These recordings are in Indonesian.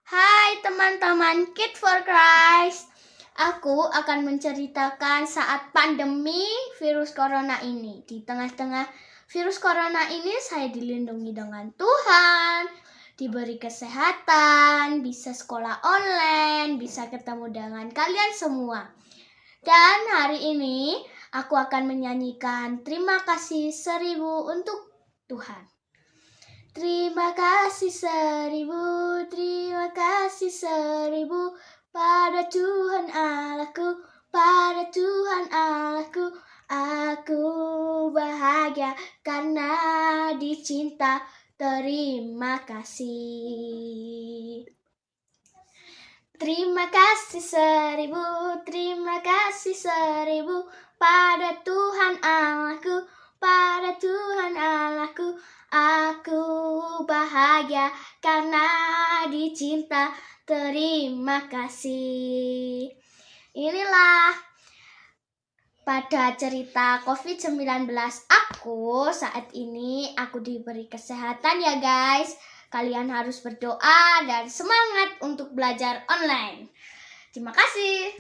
Hai teman-teman Kid for Christ. Aku akan menceritakan saat pandemi virus corona ini. Di tengah-tengah virus corona ini saya dilindungi dengan Tuhan, diberi kesehatan, bisa sekolah online, bisa ketemu dengan kalian semua. Dan hari ini aku akan menyanyikan terima kasih 1000 untuk Tuhan. Terima kasih 1000, terima kasih 1000 pada Tuhan Allahku, pada Tuhan Allahku. Aku bahagia karena dicinta, terima kasih. Terima kasih 1000, terima kasih 1000 pada Tuhan Allahku, pada Tuhan Allahku. Aku bahagia karena dicinta, terima kasih. Inilah pada cerita COVID-19 aku saat ini. Aku diberi kesehatan ya guys. Kalian harus berdoa dan semangat untuk belajar online. Terima kasih.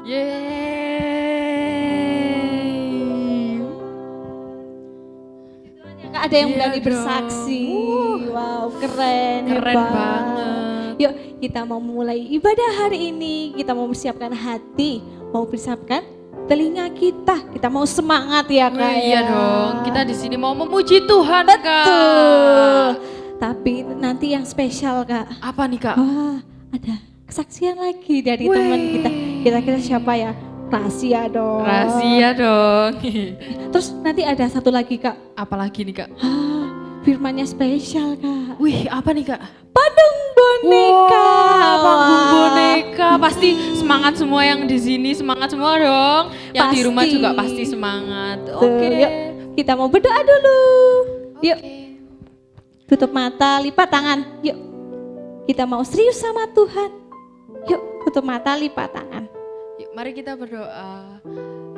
Yeay. Ada yang Iya berani dong. bersaksi. Wow, keren Keren hebat. banget. Yuk, kita mau mulai ibadah hari ini. Kita mau mempersiapkan hati, mau mempersiapkan telinga kita. Kita mau semangat ya Kak. Wih, iya ya. dong. Kita di sini mau memuji Tuhan, Betul. Kak. Tapi nanti yang spesial Kak. Apa nih, Kak? Wah, ada kesaksian lagi dari Wih. teman kita. Kira-kira siapa ya? Rahasia dong. Rahasia dong. Terus nanti ada satu lagi Kak. Apalagi nih, Kak? Firmannya spesial Kak. Wih, apa nih, Kak? Panggung boneka. Wah, panggung Wah. boneka. Pasti semangat semua yang di sini, semangat semua dong. Yang di rumah Pasti. juga pasti semangat. Tuh, Oke. yuk kita mau berdoa dulu. Yuk, Oke. tutup mata, lipat tangan. Yuk, kita mau serius sama Tuhan. Yuk, tutup mata, lipat tangan. Yuk, mari kita berdoa.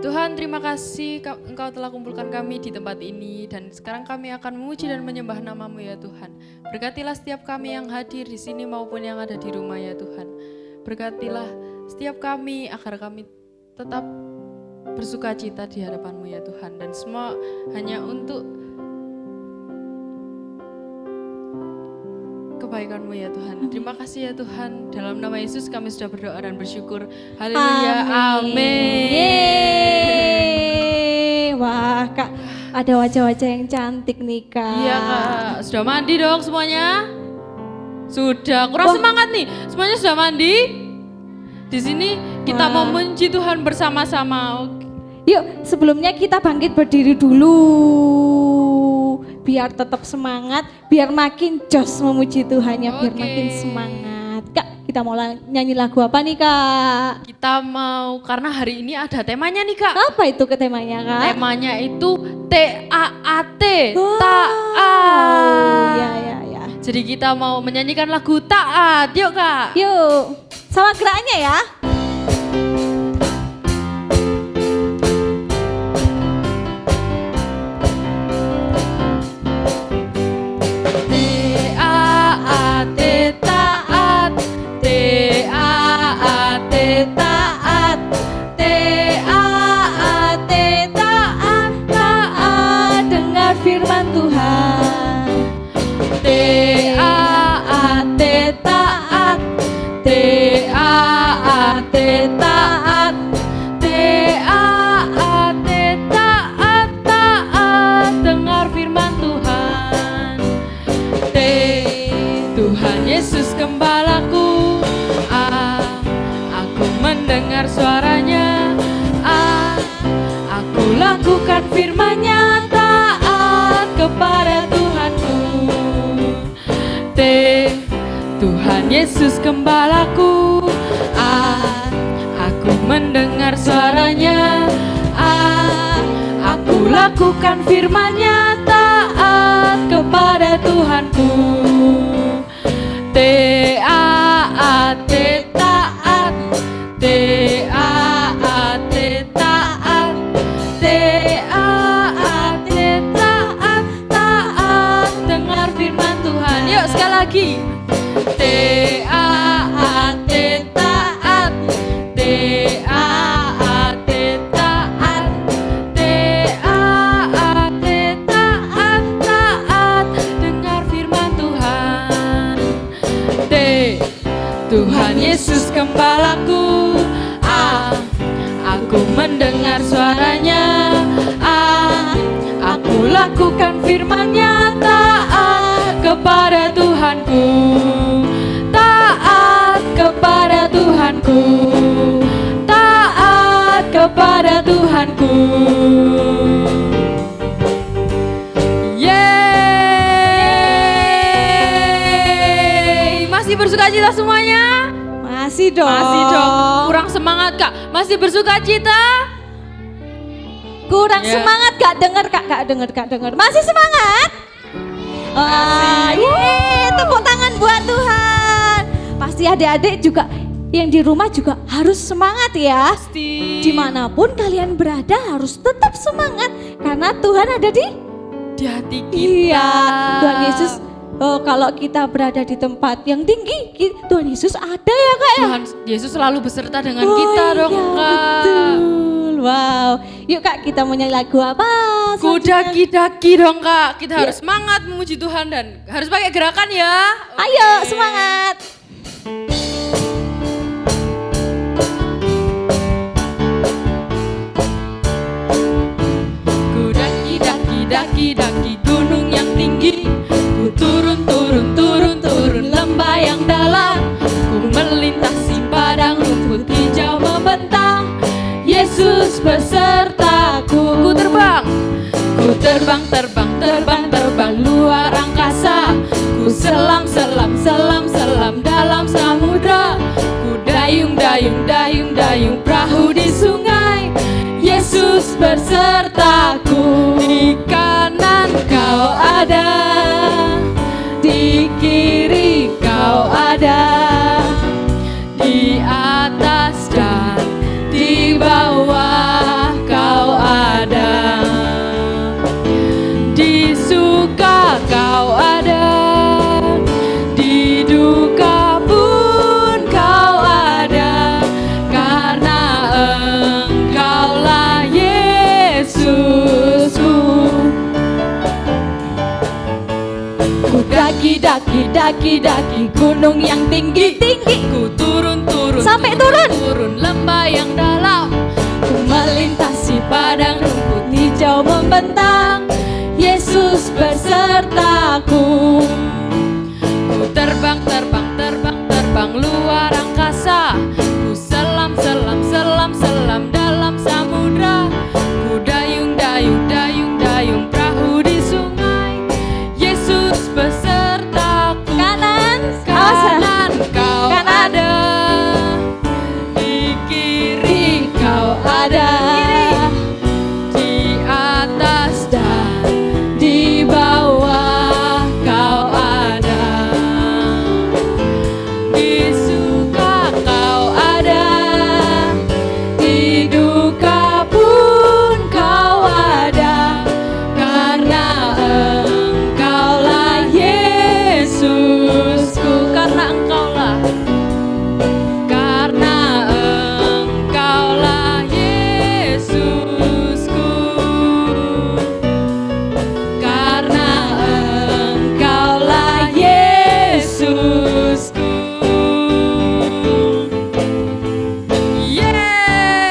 Tuhan, terima kasih Engkau telah kumpulkan kami di tempat ini, dan sekarang kami akan memuji dan menyembah nama-Mu ya Tuhan. Berkatilah setiap kami yang hadir di sini maupun yang ada di rumah ya Tuhan. Berkatilah setiap kami agar kami tetap bersuka cita di hadapan-Mu ya Tuhan, dan semua hanya untuk kebaikan-Mu ya Tuhan. Terima kasih ya Tuhan. Dalam nama Yesus kami sudah berdoa dan bersyukur. Haleluya. Amin. Yeay. Wah, Kak, ada wajah-wajah yang cantik nih, Kak. Iya Kak. Sudah mandi dong semuanya? Sudah. Kurang semangat nih. Semuanya sudah mandi? Di sini kita mau memuji Tuhan bersama-sama. Oke. Yuk, sebelumnya kita bangkit berdiri dulu. Biar tetap semangat, biar makin jos memuji Tuhan ya, biar Oke. makin semangat. Kak, kita mau nyanyi lagu apa nih Kak? Kita mau, karena hari ini ada temanya nih Kak. Apa itu ke temanya Kak? Temanya itu TAAT, Wow. taat. Ya, ya, ya. Jadi kita mau menyanyikan lagu taat. Yuk Kak. Yuk, sama geraknya ya. TAAT taat, TAAT taat, TAAT taat, taat dengar firman Tuhan. TAAT taat, TAAT taat, TAAT taat, taat dengar firman Tuhan. Tuhan Yesus gembalaku, aku mendengar suaranya, aku lakukan firman-Nya, taat kepada Tuhanku. Tuhan Yesus gembalaku, aku mendengar suaranya, aku lakukan firman-Nya, taat kepada Tuhanku. TAAT taat, TAAT taat, TAAT taat, taat gembalaku. Aku mendengar suaranya. Aku lakukan firman-Nya, taat kepada Tuhanku, taat kepada Tuhanku, taat kepada Tuhanku. Yeay! Masih bersukacita semuanya? Masih dong. Masih dong. Kurang semangat Kak? Masih bersukacita? Kurang Ya. semangat, Kak denger, Kak denger. Masih semangat? Yeay, tepuk tangan buat Tuhan. Pasti adik-adik juga yang di rumah juga harus semangat ya. Pasti. Dimanapun kalian berada harus tetap semangat karena Tuhan ada di Hati kita. Iya, Tuhan Yesus. Kalau kita berada di tempat yang tinggi, Tuhan Yesus ada ya Kak ya. Tuhan Yesus selalu beserta dengan Oh, kita dong iya, Kak. betul. Wow. Yuk Kak, kita mau nyanyi lagu apa? Ku selanjutnya? daki-daki dong Kak. Kita Iya. harus semangat memuji Tuhan dan harus pakai gerakan ya. Ayo semangat. Ku daki-daki gunung yang tinggi. Ku turun lembah yang dalam. Ku melintasi padang rumput hijau membentang. Yesus besertaku. Ku terbang luar angkasa. Ku selam dalam samudra. Ku dayung perahu di sungai. Yesus besertaku. Di kanan kau ada, di kiri kau ada, di atas dan di bawah kau ada, di suka kau ada, di duka pun kau ada, karena Engkaulah Yesusku. Ku daki-daki gunung yang tinggi. Ku turun Sampai turun. lembah yang dalam. Ku melintasi padang rumput hijau membentang. Yesus besertaku. Ku terbang luar angkasa. Ku selam dalam samudra. Ku dayung perahu di sungai. Yesus besertaku. Kanan. Kanan kau Kanan. ada, di kiri kau ada, di atas dan di bawah kau ada, di suka kau ada, di duka pun kau ada, karena Engkaulah Yesusku. Karena Engkaulah Yesusku. Karena Engkaulah Yesusku.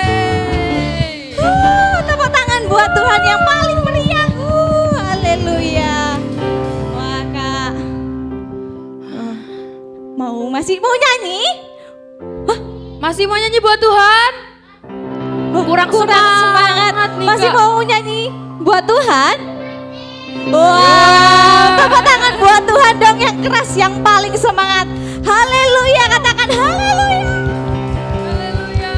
Yeay. Tepuk tangan buat Tuhan yang paling meriah. Haleluya. Wah Kak, masih mau nyanyi? Masih mau nyanyi buat Tuhan? Kurang semangat nih, Masih Kak. mau nyanyi buat Tuhan? Wow, tepuk tangan buat Tuhan dong yang keras, yang paling semangat. Haleluya, katakan haleluya. Haleluya.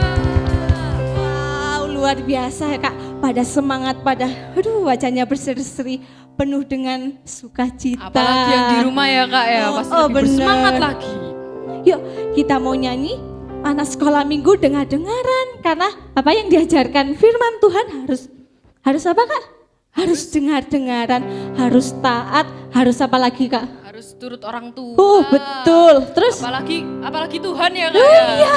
Wow, luar biasa ya Kak. Pada semangat, wajahnya berseri-seri, penuh dengan sukacita. Apalagi yang di rumah ya Kak ya, pasti lebih bener. bersemangat lagi. Yuk, kita mau nyanyi anak sekolah minggu dengar-dengaran. Karena apa yang diajarkan firman Tuhan harus apa Kak? Harus dengar-dengaran, harus taat, harus apa lagi Kak? Harus turut orang tua. Betul. Terus Apalagi Tuhan ya Kak ya. iya.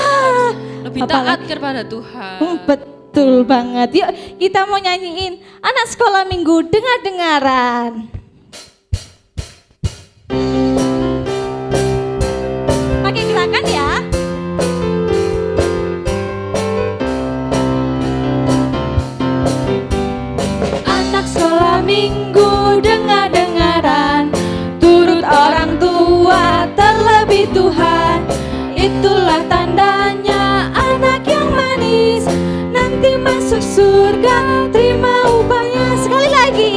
Lebih taat Apalagi- kepada Tuhan. Betul banget. Yuk, kita mau nyanyiin anak sekolah minggu dengar-dengaran. Pakai gerakan ya. minggu dengar-dengaran, turut orang tua terlebih Tuhan. Itulah tandanya anak yang manis, nanti masuk surga terima upahnya. Sekali lagi.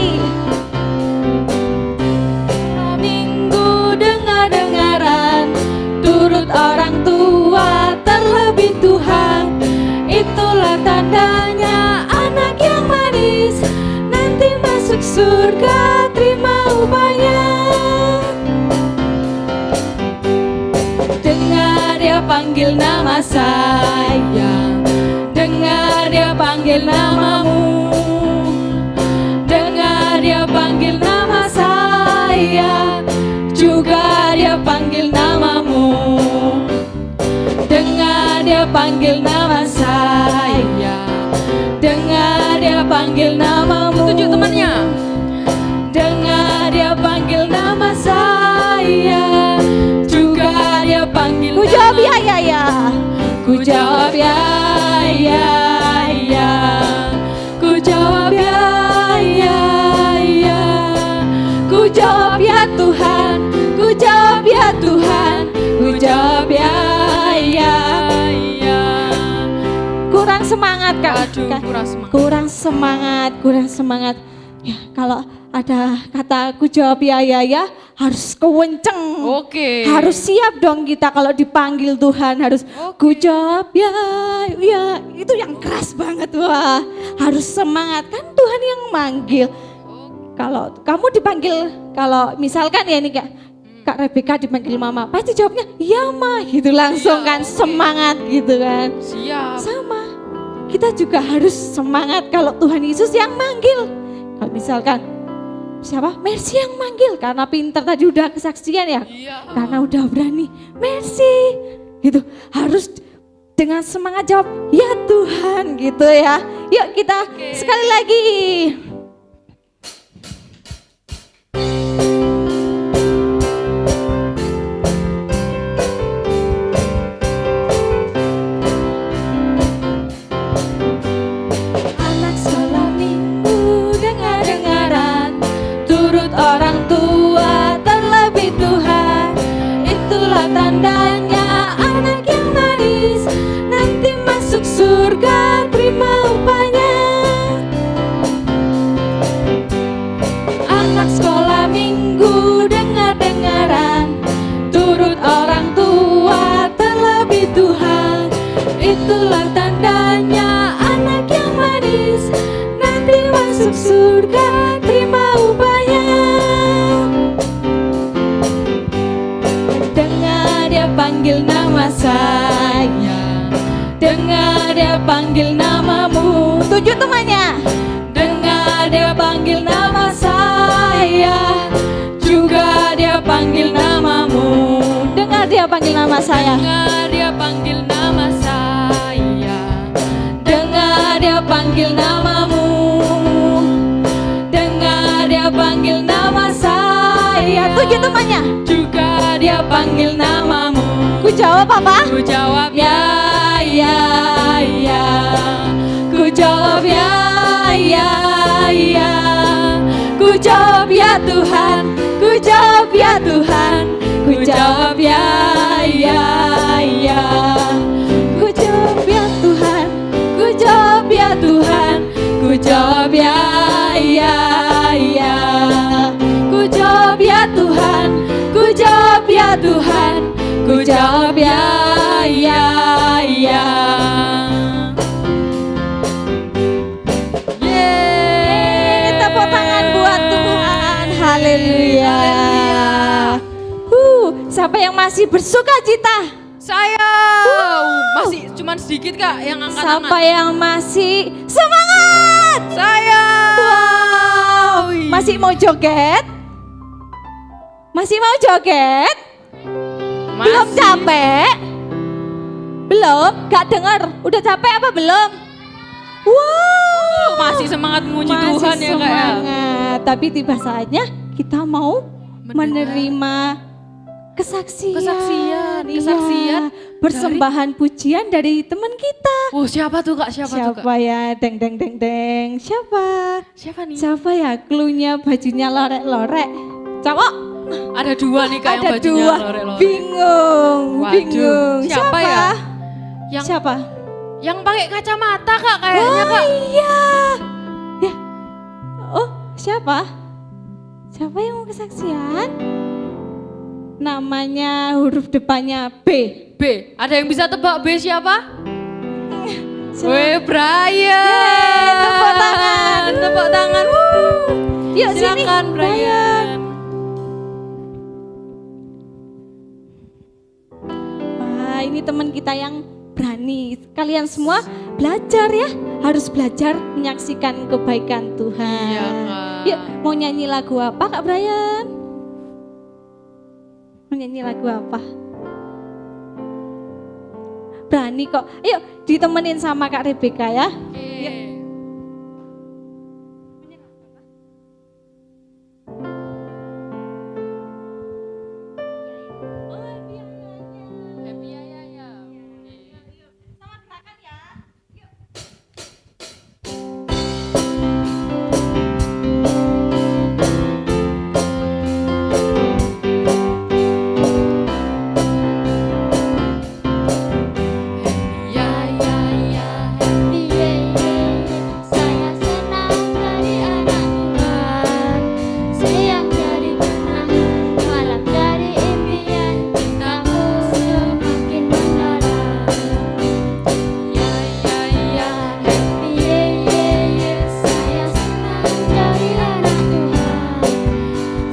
Minggu dengar-dengaran, turut orang tua terlebih Tuhan. Itulah tandanya anak yang manis, nanti masuk surga terima upahnya. Dengar dia panggil nama saya, dengar dia panggil namamu, dengar dia panggil nama saya, juga dia panggil namamu. Dengar dia panggil nama saya, dengar dia panggil namamu. Tunjuk temannya. Dengar dia panggil nama saya, juga dia panggil. Ku jawab ya ya ya. Ku jawab ya ya ya. Ku jawab ya ya ya. Ku jawab ya Tuhan. Ku jawab ya Tuhan. Ku jawab ya ya ya. Kurang semangat Kak. Aduh, kurang semangat. Kurang semangat, kurang semangat. Ya, kalau ada kata ku jawab ya ya harus kewenceng. Oke. Harus siap dong kita kalau dipanggil Tuhan, harus ku jawab ya ya, itu yang keras banget. Wah, harus semangat, kan Tuhan yang manggil. Kalau kamu dipanggil, kalau misalkan ya nih Kak Rebecca dipanggil mama, pasti jawabnya iya mah gitu langsung kan, semangat gitu kan. Siap. Sama, kita juga harus semangat kalau Tuhan Yesus yang manggil. Kalau misalkan siapa? Mercy yang manggil karena pintar tadi udah kesaksian ya. Iya. Karena udah berani, Mercy gitu. Harus dengan semangat jawab, ya Tuhan gitu ya. Yuk kita sekali lagi. Anak sekolah minggu dengar-dengaran, turut orang tua terlebih Tuhan. Itulah tandanya anak yang manis, nanti masuk surga terima upahnya. Anak sekolah minggu dengar-dengaran, turut orang tua terlebih Tuhan. Itulah tandanya anak yang manis, nanti masuk surga terima upahnya. Dengar dia panggil nama saya, dengar dia panggil namamu. Tujuh temannya. Dengar dia panggil nama saya, juga dia panggil namamu. Dengar dia panggil nama saya. Dengar dia panggil nama saya. Dengar dia panggil namamu. Dengar dia panggil nama saya. Tujuh temannya. Juga dia panggil namamu. Ku jawab apa? Ku jawab Ya ya ya. Ku jawab ya ya ya. Ku jawab ya Tuhan. Ku jawab ya Tuhan. Ku jawab ya ya ya. Ku jawab ya Tuhan. Ku jawab ya Tuhan. Ku jawab ya ya ya. Ku jawab ya Tuhan. Ku jawab ya Tuhan. Ku jawab ya ya ya. Yeay, tepuk tangan buat Tuhan. Haleluya. Siapa yang masih bersuka cita? Saya. Masih cuman sedikit Kak yang angkat Siapa tangan. yang masih semangat? Saya. Wow. Masih mau joget? Masih mau joget? Belum Masih. capek? Belum? Gak dengar? Udah capek apa belum? Wow. Masih semangat memuji Masih Tuhan ya Kak ya. semangat. Tapi tiba saatnya kita mau menerima Kesaksian. Kesaksian Persembahan pujian dari teman kita. Oh, siapa tuh Kak? Siapa tuh Kak? Ya? Deng deng deng deng. Siapa? Siapa nih? Siapa ya? Klunya bajunya lorek-lorek. Cowok? Ada dua nih Kak yang Ada bajunya dua. lorek-lorek. Bingung. Waduh, Bingung. siapa ya? Yang Siapa? yang pakai kacamata Kak kayaknya Kak. Iya. Ya. Oh, siapa? Siapa yang mau kesaksian? Namanya huruf depannya B. B. Ada yang bisa tebak B siapa? Siapa? Weh, Brian. Yeay, tepuk tangan. Tepuk tangan. Wuh. Yuk sini, Silakan Brian. Wah, ini teman kita yang berani. Kalian semua belajar ya, harus belajar menyaksikan kebaikan Tuhan. Iya, Kak. Yuk, mau nyanyi lagu apa Kak Brian? Mau nyanyi lagu apa? Berani kok. Yuk, ditemenin sama Kak Rebecca ya. Oke. Happy ya ya ya. Ya ya ya. Saya senang jadi anak Tuhan. Siang jadi tenang, malam jadi impian. Cintamu semakin mendalam. Ya ya ya. Saya senang jadi anak Tuhan.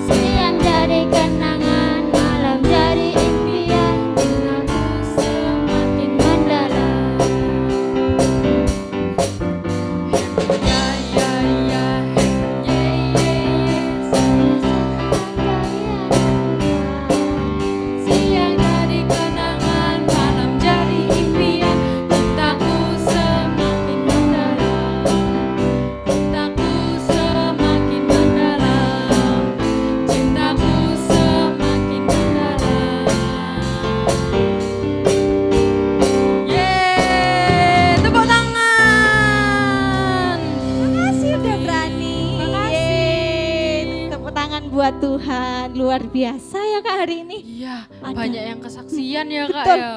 Siang jadi kenangan, malam jadi impian. Cintamu semakin mendalam. Ya ya ya. Siang jadi kenangan, malam jadi impian. Cintaku semakin mendalam. Cintaku semakin mendalam. Cintaku semakin mendalam. Yeay, tepuk tangan. Makasih udah berani. Makasih. Yeay, tepuk tangan buat Tuhan. Luar biasa ya Kak hari ini. Iya, Ada. banyak yang kesaksian ya Kak Betul. ya.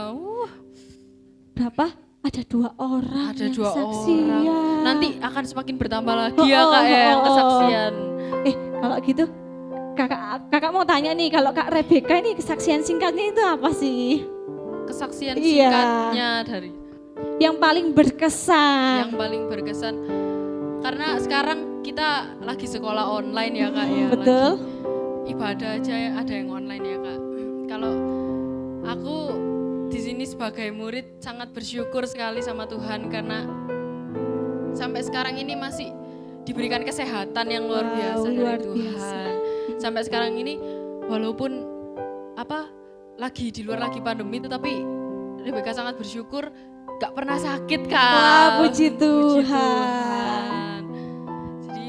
Berapa? Ada 2 orang Ada yang 2 kesaksian. orang. Nanti akan semakin bertambah lagi ya Kak ya yang Oh. kesaksian. Kalau gitu kakak mau tanya nih, kalau Kak Rebecca ini kesaksian singkatnya itu apa sih? Kesaksian Iya. singkatnya dari Yang paling berkesan. yang paling berkesan. Karena sekarang kita lagi sekolah online ya Kak ya. Betul. Lagi ibadah aja ya, ada yang online ya Kak. Kalau aku di sini sebagai murid sangat bersyukur sekali sama Tuhan karena sampai sekarang ini masih diberikan kesehatan yang luar Wow, biasa luar dari biasa. Tuhan. Sampai sekarang ini walaupun lagi di luar lagi pandemi tetapi Rebecca sangat bersyukur gak pernah sakit Kak. Wah, puji Puji Tuhan. Jadi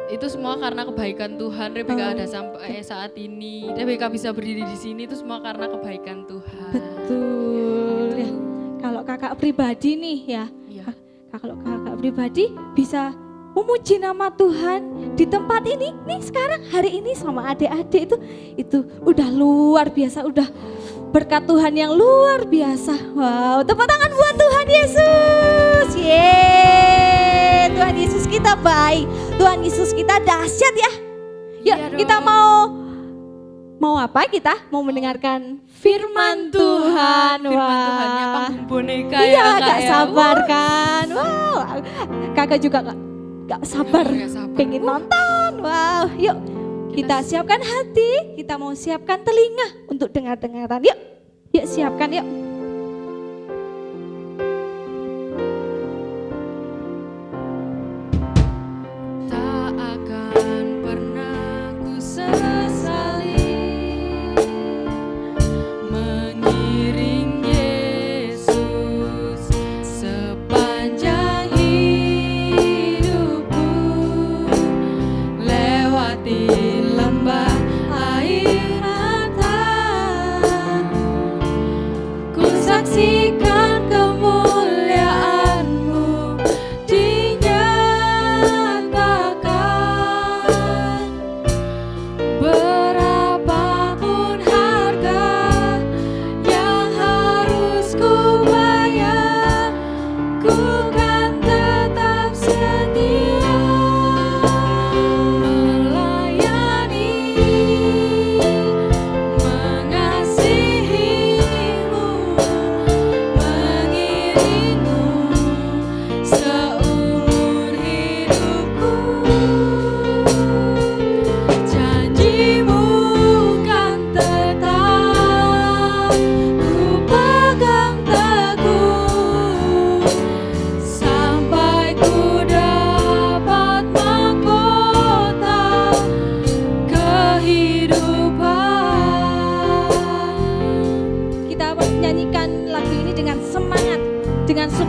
itu semua karena kebaikan Tuhan. Rebecca ada sampai saat ini. Rebecca bisa berdiri di sini itu semua karena kebaikan Tuhan. Betul ya. Kalau kakak pribadi nih ya, Iya. kalau kakak pribadi bisa memuji nama Tuhan di tempat ini nih sekarang hari ini sama adik-adik itu udah luar biasa, udah berkat Tuhan yang luar biasa. Wow, tepuk tangan buat Tuhan Yesus. Yeay, Tuhan Yesus kita baik, Tuhan Yesus kita dahsyat ya. Yuk Iya kita dong. mau apa kita? Mau mendengarkan firman Tuhan. Firman Wah. Tuhannya panggung boneka Iya, ya Kak gak ya. sabar kan. Wow, kakak juga gak sabar, Gak sabar. pengen nonton. Wow, yuk kita siapkan hati, kita mau siapkan telinga untuk dengar-dengaran. Yuk siapkan yuk. Tak akan pernah ku sesali mengiring Yesus sepanjang hidupku, lewati lembah air mata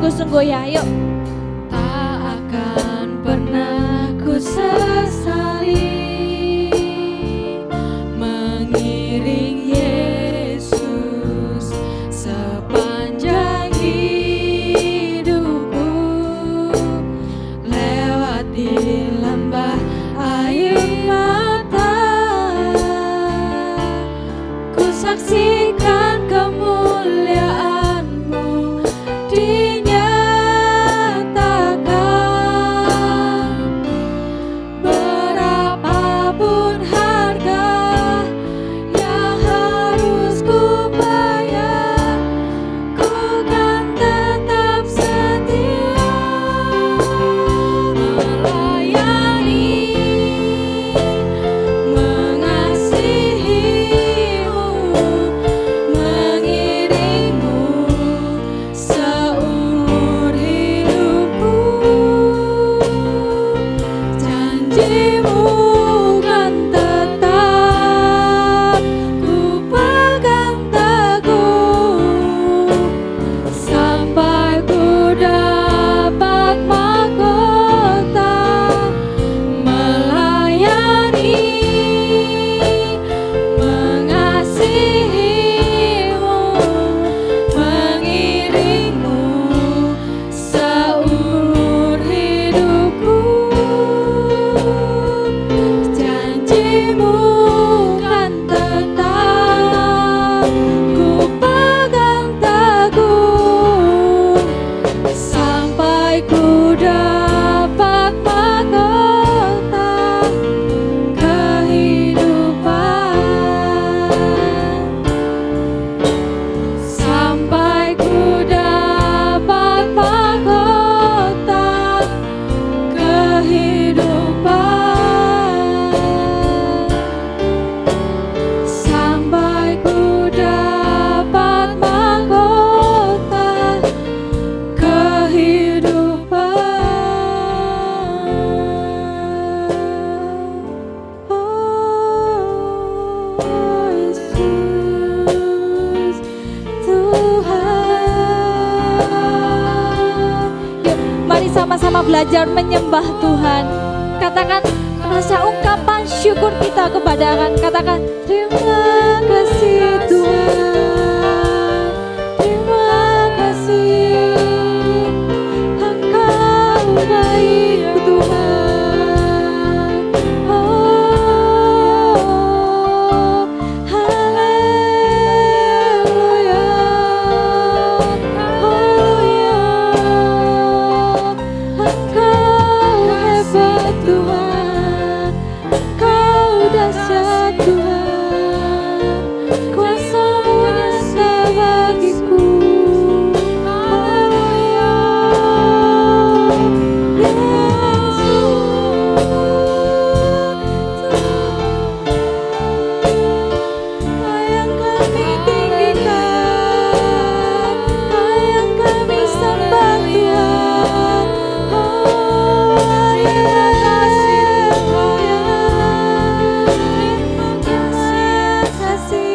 sungguh-sungguh ya, yuk. Tak akan pernah ku sesali mengiring Yesus sepanjang hidupku, lewati lembah air mata, ku saksikan kemuliaan-Mu dinyatakan. Berapapun harga yang harus ku bayar, ku kan tetap setia melayani, mengasihi-Mu, mengiring-Mu seumur hidupku. Janji-Mu kan tetap ku pegang teguh sampai ku dapat mahkota melayani, mengasihi-Mu, mengiring-Mu seumur hidupku. Janji-Mu kan tetap ku pegang teguh sampai ku dapat mahkota kehidupan, sampai ku dapat mahkota kehidupan, sampai ku dapat mahkota kehidupan. Oh Yesus Tuhan. Yuk, mari sama-sama belajar menyembah Tuhan. Katakan rasa ungkapan syukur kita kepada Tuhan. Katakan terima kasih Tuhan, terima kasih, Engkau baik Tuhan. Oh haleluya, haleluya, Engkau hebat Tuhan, Engkau dahsyat Tuhan, kuasa-Mu nyata bagiku. Haleluya, yang kami tinggikan, yang kami sembah Tuhan. Oh haleluya, terima kasih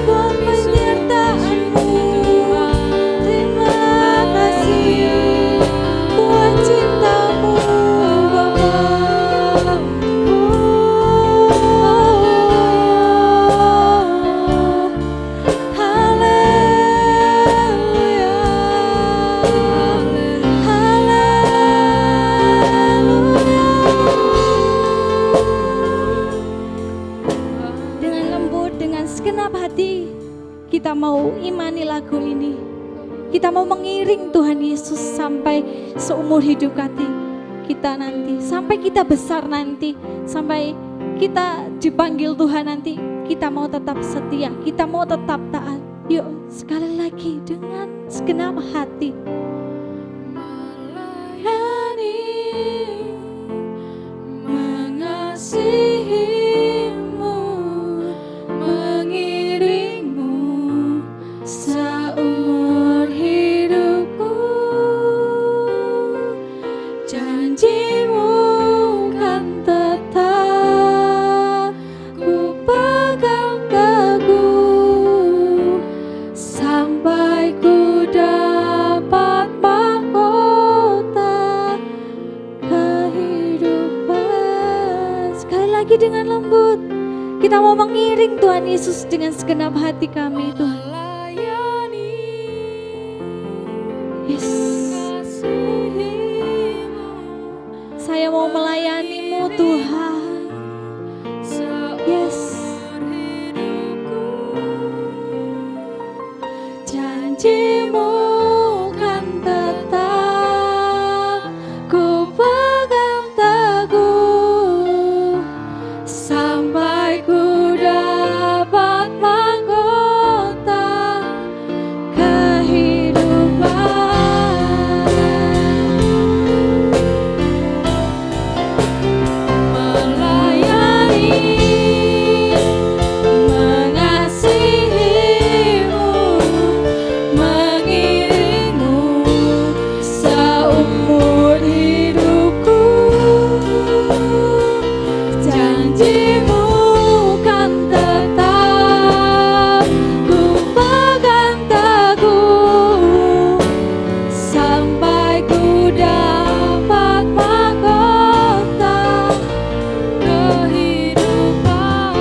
buat penyertaan-Mu, terima kasih buat cinta-Mu Bapa. Haleluya, haleluya. Dengan lembut, dengan segenap hati, kita mau imani lagu ini. Kita mau mengiring Tuhan Yesus sampai seumur hidup kita nanti, sampai kita besar nanti, sampai kita dipanggil Tuhan nanti. Kita mau tetap setia, kita mau tetap taat. Yuk sekali lagi dengan segenap hati. Melayani, mengasihi-Mu, mengiring-Mu seumur hidupku. Janji-Mu kan tetap ku pegang teguh sampai ku dapat lagi dengan lembut. Kita mau mengiring Tuhan Yesus dengan segenap hati kami Tuhan. Melayani Yes. kasih-Mu Saya mau melayani-Mu Tuhan. Yes. Janji-Mu kan tetap ku pegang teguh sampai ku dapat mahkota kehidupan. Melayani, mengasihi-Mu, mengiring-Mu seumur hidupku. Janji-Mu kan tetap ku pegang teguh sampai ku dapat mahkota kehidupan.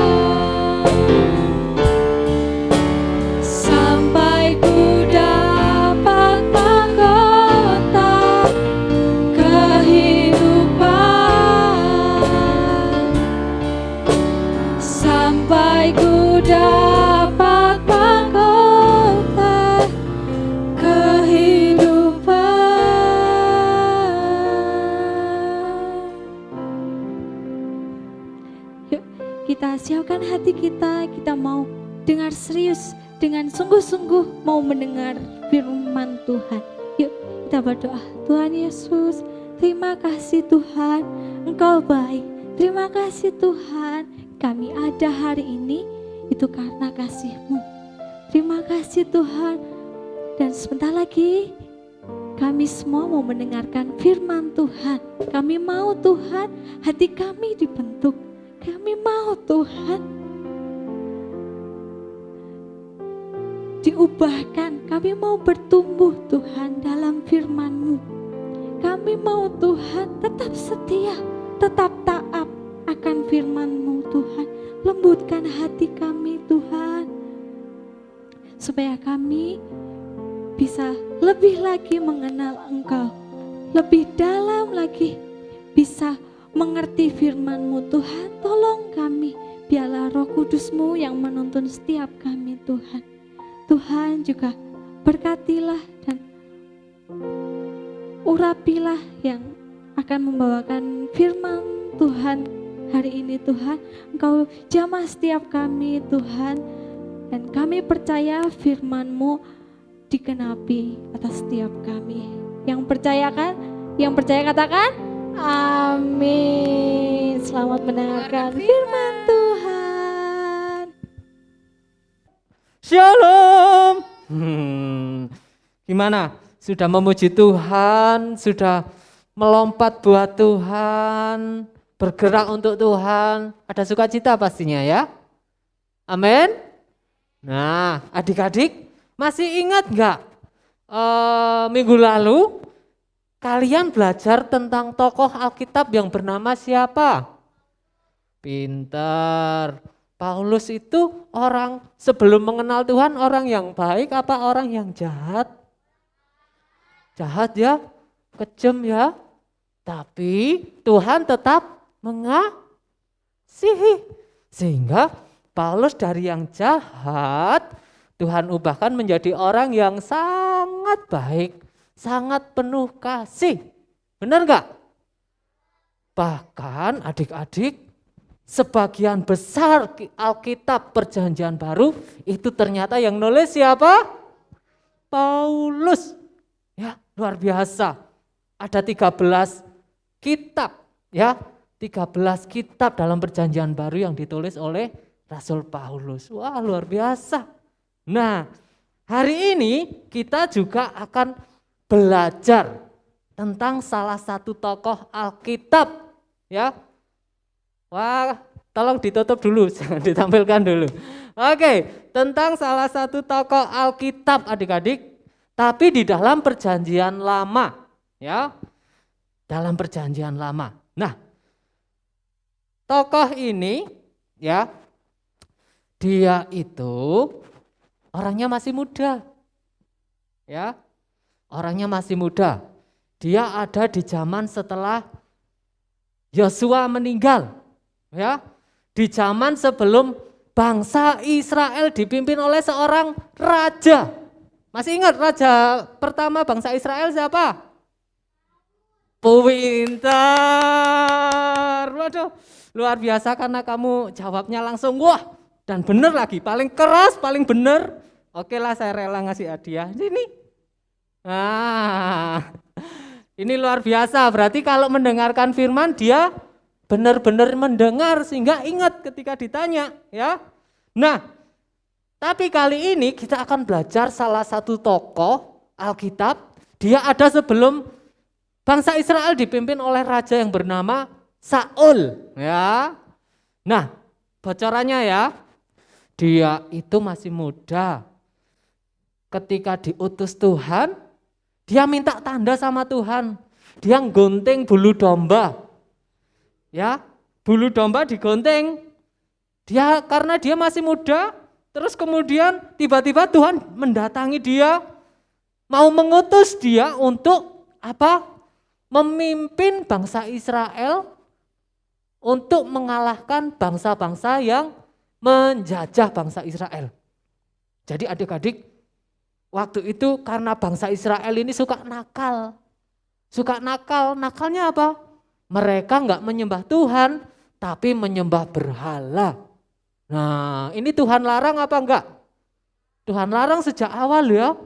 Sampai ku dapat mahkota kehidupan. Sampai ku dapat mahkota kehidupan. Yuk, kita siapkan hati kita mau dengar serius, dengan sungguh-sungguh mau mendengar firman Tuhan. Yuk, kita berdoa. Tuhan Yesus, terima kasih Tuhan, Engkau baik. Terima kasih Tuhan, kami ada hari ini itu karena kasih-Mu. Terima kasih Tuhan. Dan sebentar lagi kami semua mau mendengarkan firman Tuhan. Kami mau Tuhan, hati kami dibentuk. Kami mau Tuhan diubahkan. Kami mau bertumbuh Tuhan dalam firman-Mu. Kami mau Tuhan tetap setia, tetap taat akan firman-Mu Tuhan. Lembutkan hati kami Tuhan, supaya kami bisa lebih lagi mengenal Engkau, lebih dalam lagi bisa mengerti firman-Mu Tuhan. Tolong kami, biarlah Roh Kudus-Mu yang menuntun setiap kami Tuhan. Tuhan juga berkatilah dan urapilah yang akan membawakan firman Tuhan hari ini Tuhan. Engkau jamah setiap kami Tuhan, dan kami percaya firman-Mu digenapi atas setiap kami. Yang percaya katakan amin. Selamat mendengarkan firman Tuhan. Shalom. Gimana? Sudah memuji Tuhan, sudah melompat buat Tuhan, bergerak untuk Tuhan. Ada sukacita pastinya ya. Amin. Nah, adik-adik masih ingat nggak minggu lalu kalian belajar tentang tokoh Alkitab yang bernama siapa? Pintar. Paulus itu orang sebelum mengenal Tuhan orang yang baik apa orang yang jahat? Jahat ya, kejam ya. Tapi Tuhan tetap mengasihi. Sehingga Paulus dari yang jahat Tuhan ubahkan menjadi orang yang sangat baik, sangat penuh kasih. Benar enggak? Bahkan adik-adik, sebagian besar Alkitab Perjanjian Baru itu ternyata yang nulis siapa? Paulus. Ya, luar biasa. Ada 13 kitab ya, 13 kitab dalam Perjanjian Baru yang ditulis oleh Rasul Paulus. Wah, luar biasa. Nah, hari ini kita juga akan belajar tentang salah satu tokoh Alkitab ya. Wah, tolong ditutup dulu, jangan ditampilkan dulu. Oke, tentang salah satu tokoh Alkitab adik-adik, tapi di dalam Perjanjian Lama, ya, dalam Perjanjian Lama. Nah, tokoh ini ya, dia itu orangnya masih muda. Ya. Orangnya masih muda. Dia ada di zaman setelah Yosua meninggal. Ya. Di zaman sebelum bangsa Israel dipimpin oleh seorang raja. Masih ingat raja pertama bangsa Israel siapa? Pintar. Waduh, luar biasa karena kamu jawabnya langsung wah dan bener lagi, paling keras, paling bener. Oke lah, saya rela ngasih hadiah. Ini. Nah, ini luar biasa. Berarti kalau mendengarkan firman dia benar-benar mendengar sehingga ingat ketika ditanya, ya. Nah, tapi kali ini kita akan belajar salah satu tokoh Alkitab. Dia ada sebelum bangsa Israel dipimpin oleh raja yang bernama Saul, ya. Nah, bocorannya ya, dia itu masih muda. Ketika diutus Tuhan, dia minta tanda sama Tuhan. Dia nggonting bulu domba. Ya, bulu domba digonting. Dia karena dia masih muda, terus kemudian tiba-tiba Tuhan mendatangi dia, mau mengutus dia untuk apa? Memimpin bangsa Israel untuk mengalahkan bangsa-bangsa yang menjajah bangsa Israel. Jadi adik-adik, waktu itu karena bangsa Israel ini suka nakal. Nakalnya apa? Mereka enggak menyembah Tuhan, tapi menyembah berhala. Nah, ini Tuhan larang apa enggak? Tuhan larang sejak awal ya,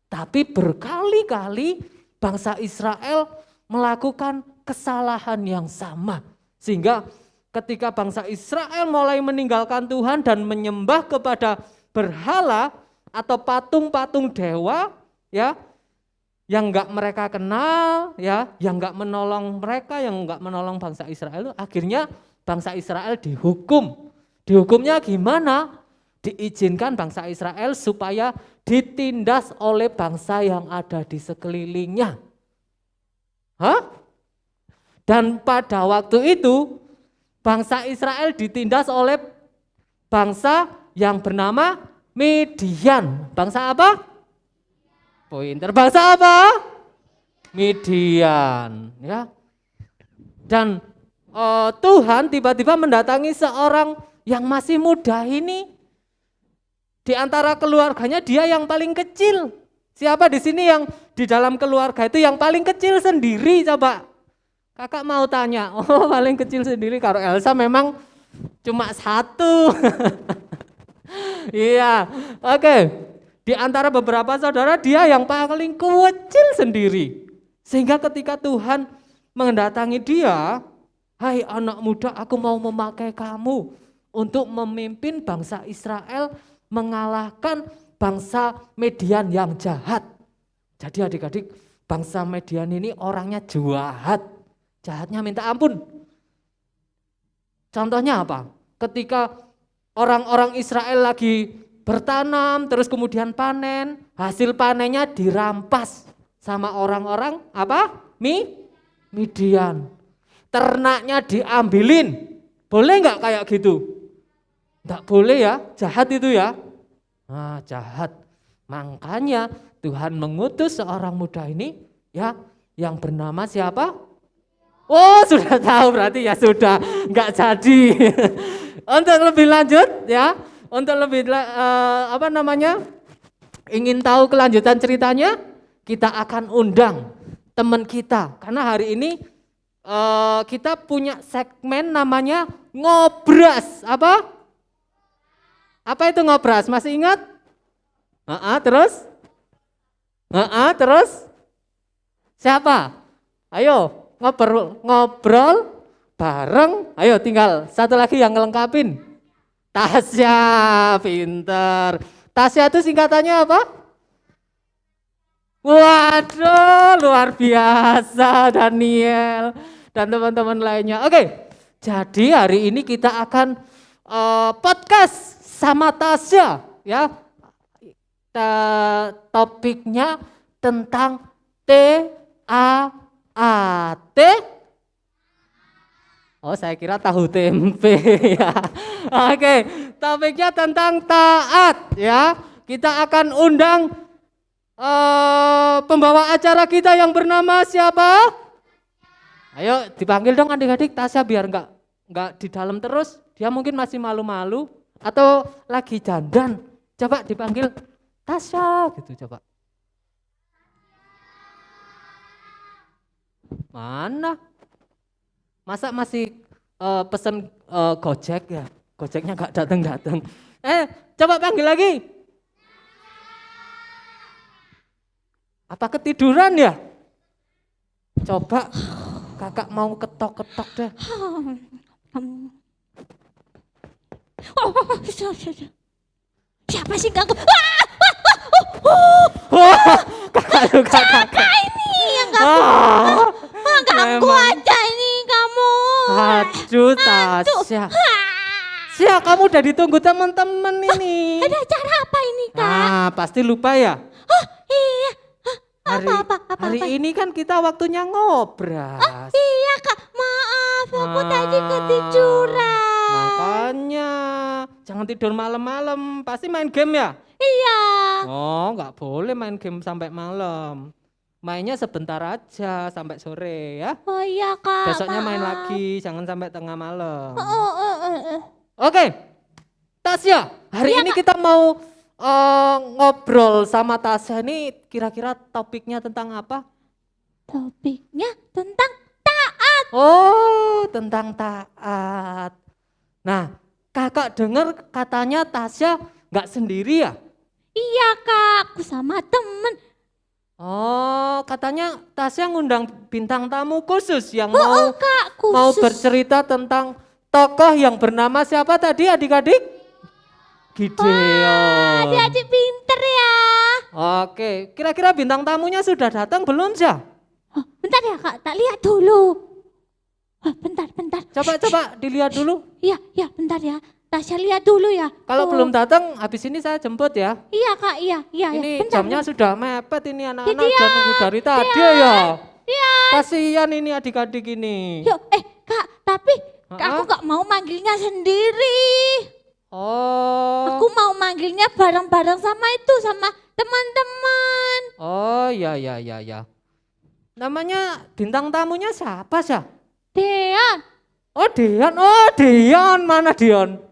tapi berkali-kali bangsa Israel melakukan kesalahan yang sama. Sehingga ketika bangsa Israel mulai meninggalkan Tuhan dan menyembah kepada berhala atau patung-patung dewa, ya, yang enggak mereka kenal, ya, yang enggak menolong mereka, yang enggak menolong bangsa Israel, akhirnya bangsa Israel dihukum. Dihukumnya gimana? Diizinkan bangsa Israel supaya ditindas oleh bangsa yang ada di sekelilingnya. Hah? Dan pada waktu itu bangsa Israel ditindas oleh bangsa yang bernama Midian. Bangsa apa? Pointer. Bangsa apa? Midian. Ya. Dan Tuhan tiba-tiba mendatangi seorang yang masih muda ini. Di antara keluarganya dia yang paling kecil. Siapa di sini yang di dalam keluarga itu yang paling kecil sendiri? Coba kakak mau tanya. Oh, paling kecil sendiri. Kalau Elsa memang cuma satu. Iya, oke. Di antara beberapa saudara dia yang paling kecil sendiri. Sehingga ketika Tuhan mendatangi dia, hai anak muda, aku mau memakai kamu untuk memimpin bangsa Israel mengalahkan bangsa Midian yang jahat. Jadi adik-adik, bangsa Midian ini orangnya jahat. Jahatnya minta ampun. Contohnya apa? Ketika orang-orang Israel lagi bertanam, terus kemudian panen, hasil panennya dirampas sama orang-orang apa? Midian. Ternaknya diambilin. Boleh enggak kayak gitu? Enggak boleh ya, jahat itu ya. Nah, jahat. Makanya Tuhan mengutus seorang muda ini ya, yang bernama siapa? Oh, sudah tahu berarti ya sudah, enggak jadi. Untuk lebih lanjut ya, untuk lebih ingin tahu kelanjutan ceritanya, kita akan undang teman kita. Karena hari ini kita punya segmen namanya ngobras. Apa? Apa itu ngobras? Masih ingat? Terus? Terus? Siapa? Ayo ngobrol bareng. Ayo tinggal satu lagi yang ngelengkapin. Tasya, pinter. Tasya itu singkatannya apa? Waduh, luar biasa Daniel dan teman-teman lainnya. Oke, jadi hari ini kita akan podcast sama Tasya ya. Topiknya tentang TAAT. Oh, saya kira tahu tempe ya. Oke, topiknya tentang taat ya. Kita akan undang pembawa acara kita yang bernama siapa? Ayo dipanggil dong adik-adik, Tasya biar enggak di dalam terus. Dia mungkin masih malu-malu atau lagi dandan. Coba dipanggil Tasya gitu coba. Mana? Masa masih pesen Gojek ya? Gojeknya nggak datang-datang. Coba panggil lagi. Apa ketiduran ya? Coba kakak mau ketok-ketok deh. Siapa sih ganggu? Wah, kakak. Ini yang ganggu aja ini kamu. Aduh, Tasya. Tasya, kamu udah ditunggu teman-teman ini. Ada acara apa ini, Kak? Ah, pasti lupa ya. Oh, iya. Hari ini kan kita waktunya ngobras. Iya, Kak. Maaf, aku tadi ketiduran. Makanya jangan tidur malam-malam. Pasti main game ya? Iya. Oh, nggak boleh main game sampai malam. Mainnya sebentar aja sampai sore ya. Oh iya, Kak. Besoknya main maaf. lagi, jangan sampai tengah malam. Oh. Oke, Tasya, hari ini kita mau ngobrol sama Tasya ini kira-kira topiknya tentang apa? Topiknya tentang taat. Oh, tentang taat. Nah, kakak dengar katanya Tasya nggak sendiri ya? Iya, Kak. Aku sama temen. Oh, katanya Tasya ngundang bintang tamu khusus yang Kak, khusus. mau bercerita tentang tokoh yang bernama siapa tadi adik-adik? Gideon. Adik-adik pinter ya. Oke, kira-kira bintang tamunya sudah datang belum sih? Oh, bentar ya, Kak. Tak lihat dulu. Oh, bentar. Coba dilihat dulu. Iya, bentar ya. Tasya lihat dulu ya. Kalau Oh. belum datang, habis ini saya jemput ya. Iya, Kak. Iya. Ini Bentar. jamnya sudah mepet ini anak-anak Gideon, udah nunggu dari tadi ya. Iya. Kasihan ini adik-adik ini. Yuk, Kak, tapi Ha-ha. aku gak mau manggilnya sendiri. Oh. Aku mau manggilnya bareng-bareng sama teman-teman. Oh, ya. Namanya bintang tamunya siapa sih? Dean. Oh, Dian. Mana Dian?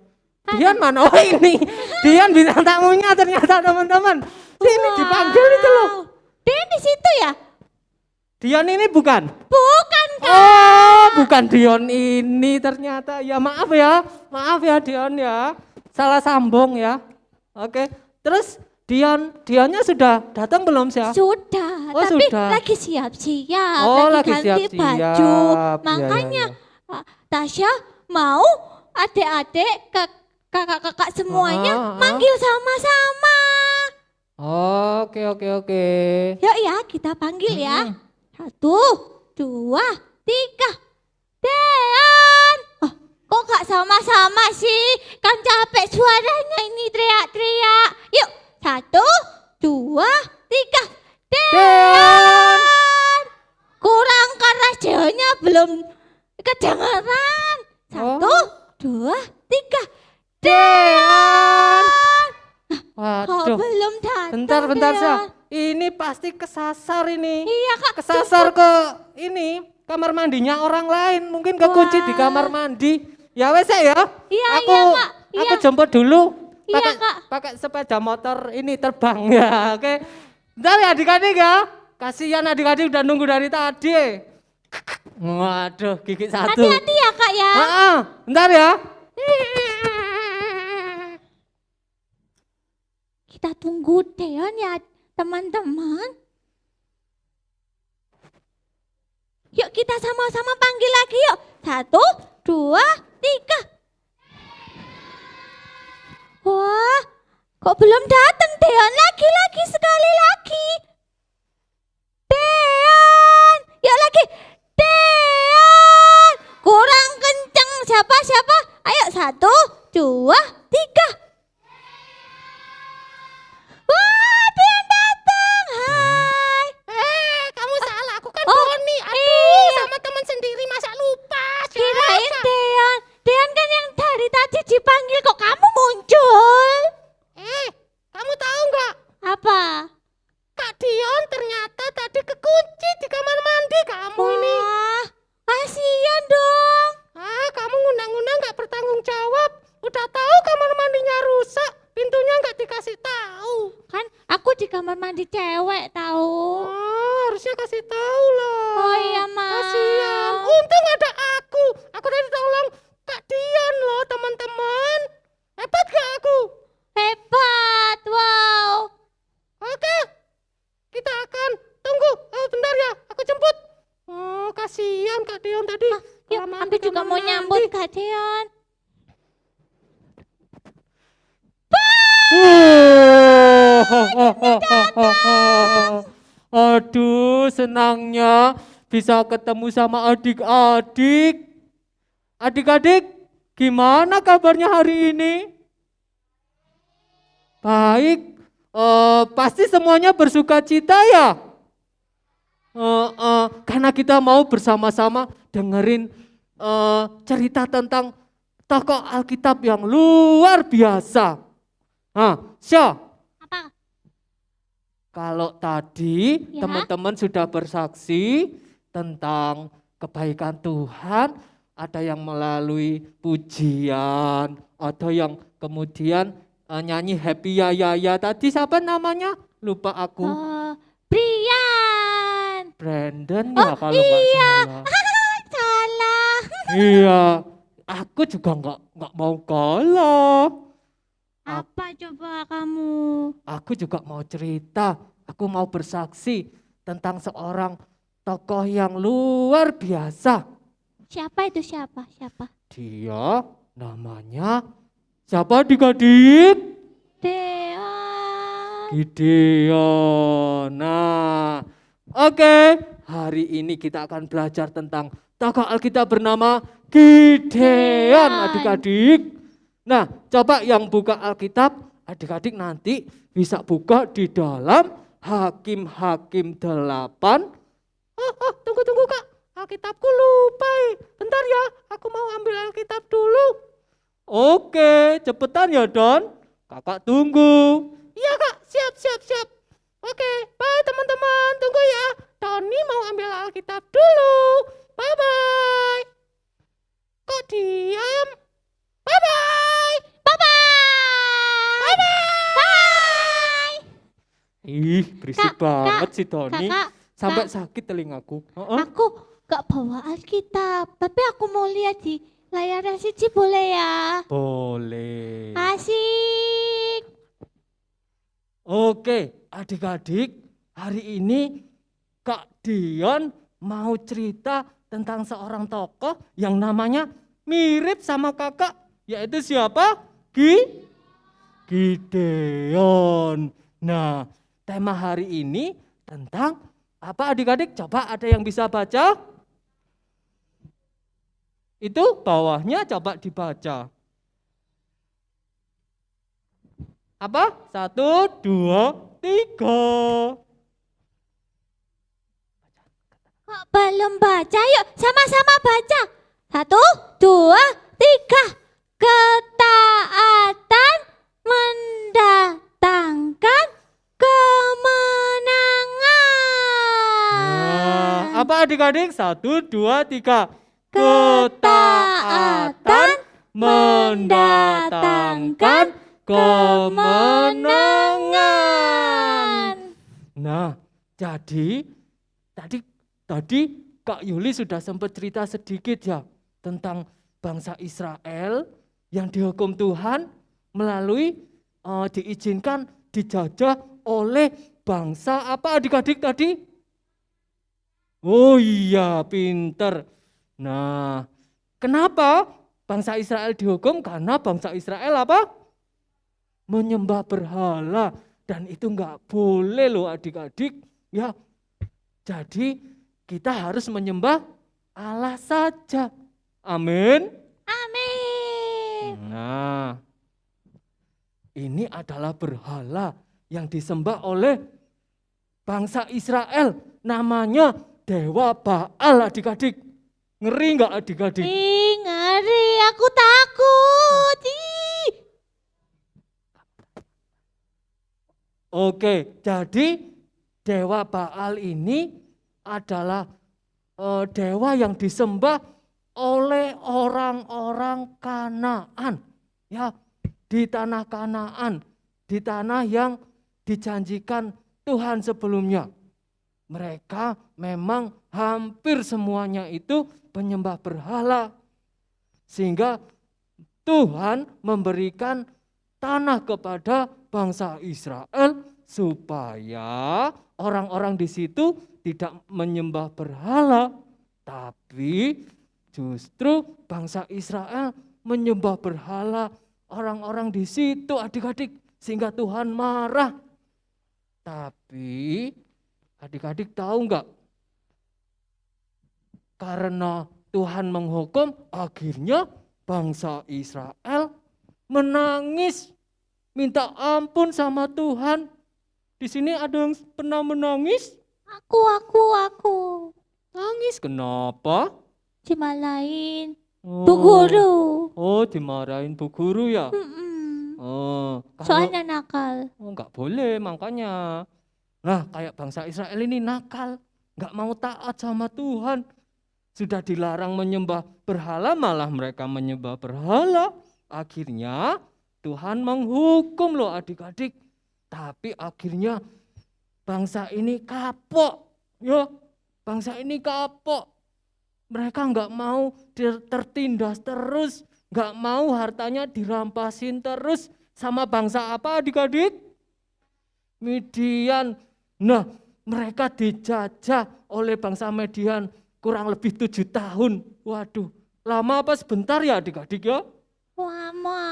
Dian mana? Oh, ini. Dian bintang tamunya ternyata teman-teman. Sini Wow. dipanggil itu loh. Dean di situ ya? Dian ini bukan? Bukan, Kak. Oh, bukan Dion ini ternyata. Ya maaf ya Dion ya. Salah sambung ya. Oke. Terus Dionnya sudah datang belum sih? Sudah, Oh, tapi sudah. lagi siap-siap, Oh, lagi ganti siap-siap. baju. Ya, Makanya Tasya mau adik-adik, kakak-kakak semuanya manggil sama-sama. Oke. Yuk ya, kita panggil ya. 1, 2, 3. Dean. Oh, kok gak sama-sama sih? Kan capek suaranya ini teriak-teriak. Yuk, 1, 2, 3. Dean. Kurang karena Deannya belum kedengaran. 1, 2, 3. Dean. Kok Waduh. belum datang? Bentar Dean? Syah. Ini pasti kesasar ini. Iya, Kak. Kesasar ke ini kamar mandinya orang lain. Mungkin kekunci di kamar mandi. Ya wes ya. Iya, aku Kak. aku Iya. jemput dulu. Iya, Kak. Pakai sepeda motor ini terbang ya. Oke. Bentar ya adik-adik ya. Kasihan adik-adik udah nunggu dari tadi. Waduh, gigi satu. Hati-hati ya, Kak ya. Bentar ya. Kita tunggu Deon ya, teman-teman. Yuk kita sama-sama panggil lagi yuk. 1, 2, 3. Wah, kok belum datang Deon? Lagi sekali lagi. Deon, yuk lagi. Deon, kurang kenceng. Siapa? Ayo 1, 2, 3. Wah, Deon datang. Hai. Kamu salah, aku kan Oh, Tony. Aduh, iya. sama teman sendiri masa lupa. Kirain Kak Deon. Aduh, senangnya bisa ketemu sama adik-adik. Adik-adik, gimana kabarnya hari ini? Baik, pasti semuanya bersuka cita ya? Karena kita mau bersama-sama dengerin cerita tentang tokoh Alkitab yang luar biasa. Syah, Apa? kalau tadi Ya. teman-teman sudah bersaksi tentang kebaikan Tuhan, ada yang melalui pujian, ada yang kemudian nyanyi Happy Ya Ya Ya. Tadi siapa namanya? Lupa aku. Brian. Brandon ya kalau nggak salah. Salah. Iya, aku juga nggak mau kalah. Apa coba kamu? Aku juga mau cerita, aku mau bersaksi tentang seorang tokoh yang luar biasa. Siapa itu siapa? Siapa? Dia namanya siapa adik-adik? Deon. Gideon. Nah, oke. Hari ini kita akan belajar tentang tokoh Alkitab bernama Gideon, adik-adik. Nah, coba yang buka Alkitab, adik-adik nanti bisa buka di dalam Hakim-Hakim 8. Tunggu Kak, Alkitabku lupa. Bentar ya, aku mau ambil Alkitab dulu. Oke, cepetan ya Don. Kakak tunggu. Iya Kak, siap. Oke, bye teman-teman, tunggu ya. Doni mau ambil Alkitab dulu. Bye-bye. Kok diam? Bye-bye. Bye. Ih, berisik banget si Doni. Kakak, Sampai sakit telingaku. aku gak bawa Alkitab, tapi aku mau lihat di layar siji boleh ya? Boleh. Asik. Oke, adik-adik, hari ini Kak Dion mau cerita tentang seorang tokoh yang namanya mirip sama kakak, yaitu siapa? Gideon. Nah, tema hari ini tentang apa adik-adik? Coba ada yang bisa baca? Itu bawahnya coba dibaca. Apa? 1, 2, 3. Kok belum baca? Yuk sama-sama baca. 1, 2, 3. Ketaatan mendatangkan kemenangan. Apa adik-adik? 1, 2, 3. Ketaatan mendatangkan kemenangan. Nah, jadi tadi Kak Yuli sudah sempat cerita sedikit ya tentang bangsa Israel yang dihukum Tuhan melalui diizinkan dijajah oleh bangsa apa adik-adik tadi? Oh iya, pinter. Nah, kenapa bangsa Israel dihukum? Karena bangsa Israel apa? Menyembah berhala. Dan itu enggak boleh loh adik-adik. Ya, jadi kita harus menyembah Allah saja. Amin. Amin. Nah, ini adalah berhala yang disembah oleh bangsa Israel. Namanya Dewa Baal adik-adik. Ngeri enggak adik-adik? Ih, ngeri, aku takut. Ih. Oke, jadi Dewa Baal ini adalah dewa yang disembah oleh orang-orang Kanaan. Ya, di tanah Kanaan, di tanah yang dijanjikan Tuhan sebelumnya. Mereka memang hampir semuanya itu penyembah berhala. Sehingga Tuhan memberikan tanah kepada bangsa Israel supaya orang-orang di situ tidak menyembah berhala, tapi Justru bangsa Israel menyembah berhala orang-orang di situ adik-adik, sehingga Tuhan marah. Tapi adik-adik tahu enggak? Karena Tuhan menghukum, akhirnya bangsa Israel menangis, minta ampun sama Tuhan. Di sini ada yang pernah menangis? Aku. Nangis kenapa? Dimarahin Oh, Bu Guru. oh, dimarahin Bu Guru ya? Mm-mm. Oh, Soalnya nakal. enggak boleh makanya. Nah, kayak bangsa Israel ini nakal, enggak mau taat sama Tuhan. Sudah dilarang menyembah berhala, malah mereka menyembah berhala. Akhirnya Tuhan menghukum loh adik-adik. Tapi akhirnya bangsa ini kapok. Ya, bangsa ini kapok. Mereka enggak mau tertindas terus, enggak mau hartanya dirampasin terus. Sama bangsa apa adik-adik? Midian. Nah, mereka dijajah oleh bangsa Midian kurang lebih 7 tahun. Waduh, lama apa sebentar ya adik-adik ya? Lama.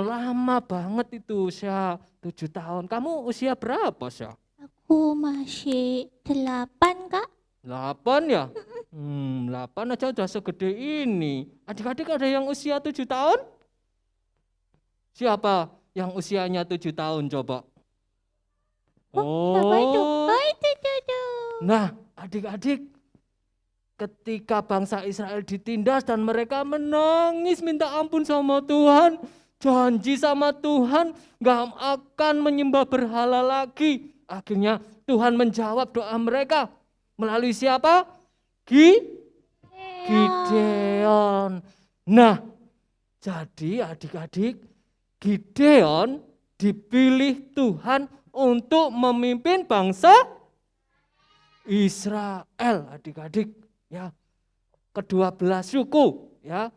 Lama banget itu, Syah. 7 tahun. Kamu usia berapa, Syah? Aku masih 8, Kak. 8 ya? 8 aja udah segede ini. Adik-adik ada yang usia 7 tahun? Siapa yang usianya 7 tahun coba? Siapa itu? Oh, Oh, itu. nah adik-adik, ketika bangsa Israel ditindas dan mereka menangis minta ampun sama Tuhan, janji sama Tuhan gak akan menyembah berhala lagi. Akhirnya Tuhan menjawab doa mereka melalui siapa? Gideon. Nah, jadi adik-adik, Gideon dipilih Tuhan untuk memimpin bangsa Israel, adik-adik, ya. Kedua belas suku, ya.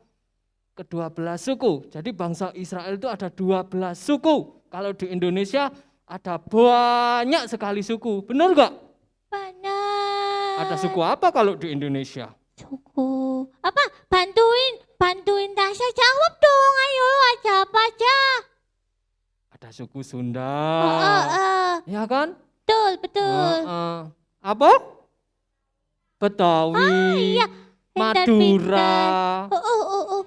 Kedua belas suku. Jadi bangsa Israel itu ada 12 suku. Kalau di Indonesia ada banyak sekali suku. Benar enggak? Benar. Ada suku apa kalau di Indonesia? Suku. Apa? Bantuin Tasya jawab dong. Ayo, aja apa aja. Ada suku Sunda. Ya kan? Betul. Apa? Betawi, Iya. Madura. Oh.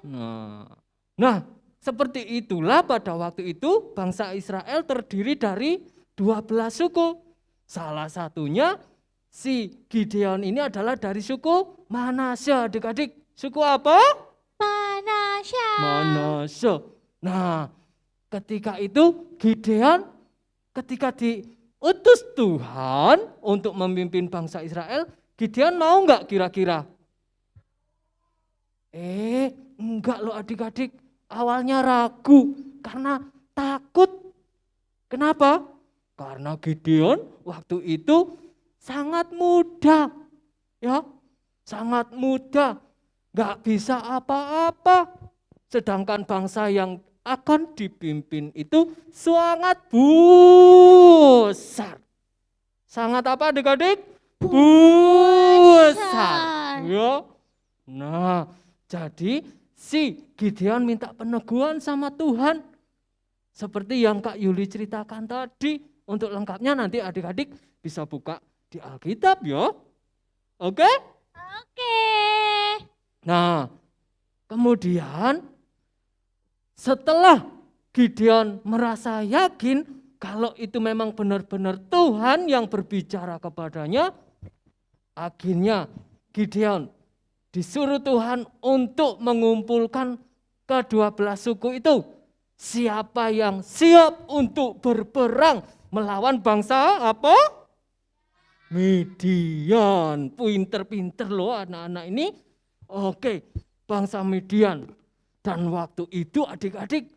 Nah, seperti itulah pada waktu itu bangsa Israel terdiri dari 12 suku. Salah satunya si Gideon ini adalah dari suku Manasya, adik-adik. Suku apa? Manasya. Nah, ketika itu Gideon ketika diutus Tuhan untuk memimpin bangsa Israel, Gideon mau enggak kira-kira? Enggak loh adik-adik. Awalnya ragu karena takut. Kenapa? Karena Gideon waktu itu sangat muda. Ya, sangat muda. Enggak bisa apa-apa. Sedangkan bangsa yang akan dipimpin itu sangat besar. Sangat apa adik-adik? Besar. Ya. Nah, jadi si Gideon minta peneguhan sama Tuhan. Seperti yang Kak Yuli ceritakan tadi. Untuk lengkapnya nanti adik-adik bisa buka di Alkitab ya. Oke? Nah, kemudian setelah Gideon merasa yakin kalau itu memang benar-benar Tuhan yang berbicara kepadanya, akhirnya Gideon disuruh Tuhan untuk mengumpulkan ke-12 suku itu. Siapa yang siap untuk berperang melawan bangsa apa? Midian. Pinter-pinter loh anak-anak ini. Oke, bangsa Midian. Dan waktu itu adik-adik,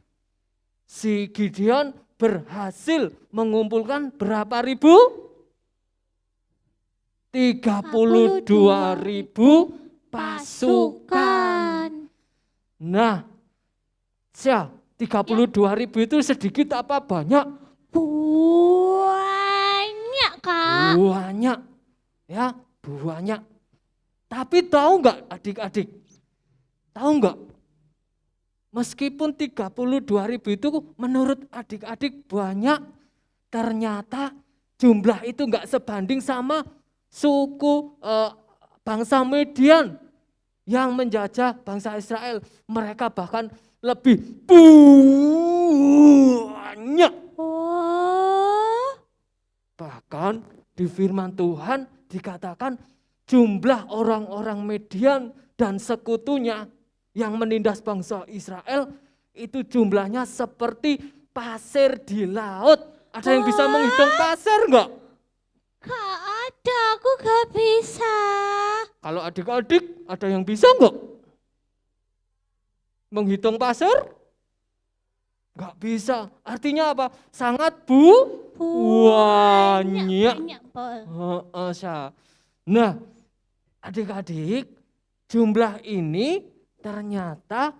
si Gideon berhasil mengumpulkan berapa ribu? 32.000 pasukan. Nah, 32.000 itu sedikit apa banyak? Banyak, Kak. Banyak. Ya, banyak. Tapi tahu nggak adik-adik? Tahu nggak? Meskipun 32.000 itu menurut adik-adik banyak, ternyata jumlah itu nggak sebanding sama suku bangsa Median yang menjajah bangsa Israel. Mereka bahkan lebih banyak. Oh. Bahkan di firman Tuhan dikatakan jumlah orang-orang Median dan sekutunya yang menindas bangsa Israel itu jumlahnya seperti pasir di laut. Ada yang bisa menghitung pasir enggak? Gak ada, aku gak bisa. Kalau adik-adik ada yang bisa enggak? Menghitung pasir? Enggak bisa. Artinya apa? Sangat banyak. Banyak, Pol. Nah, adik-adik, jumlah ini ternyata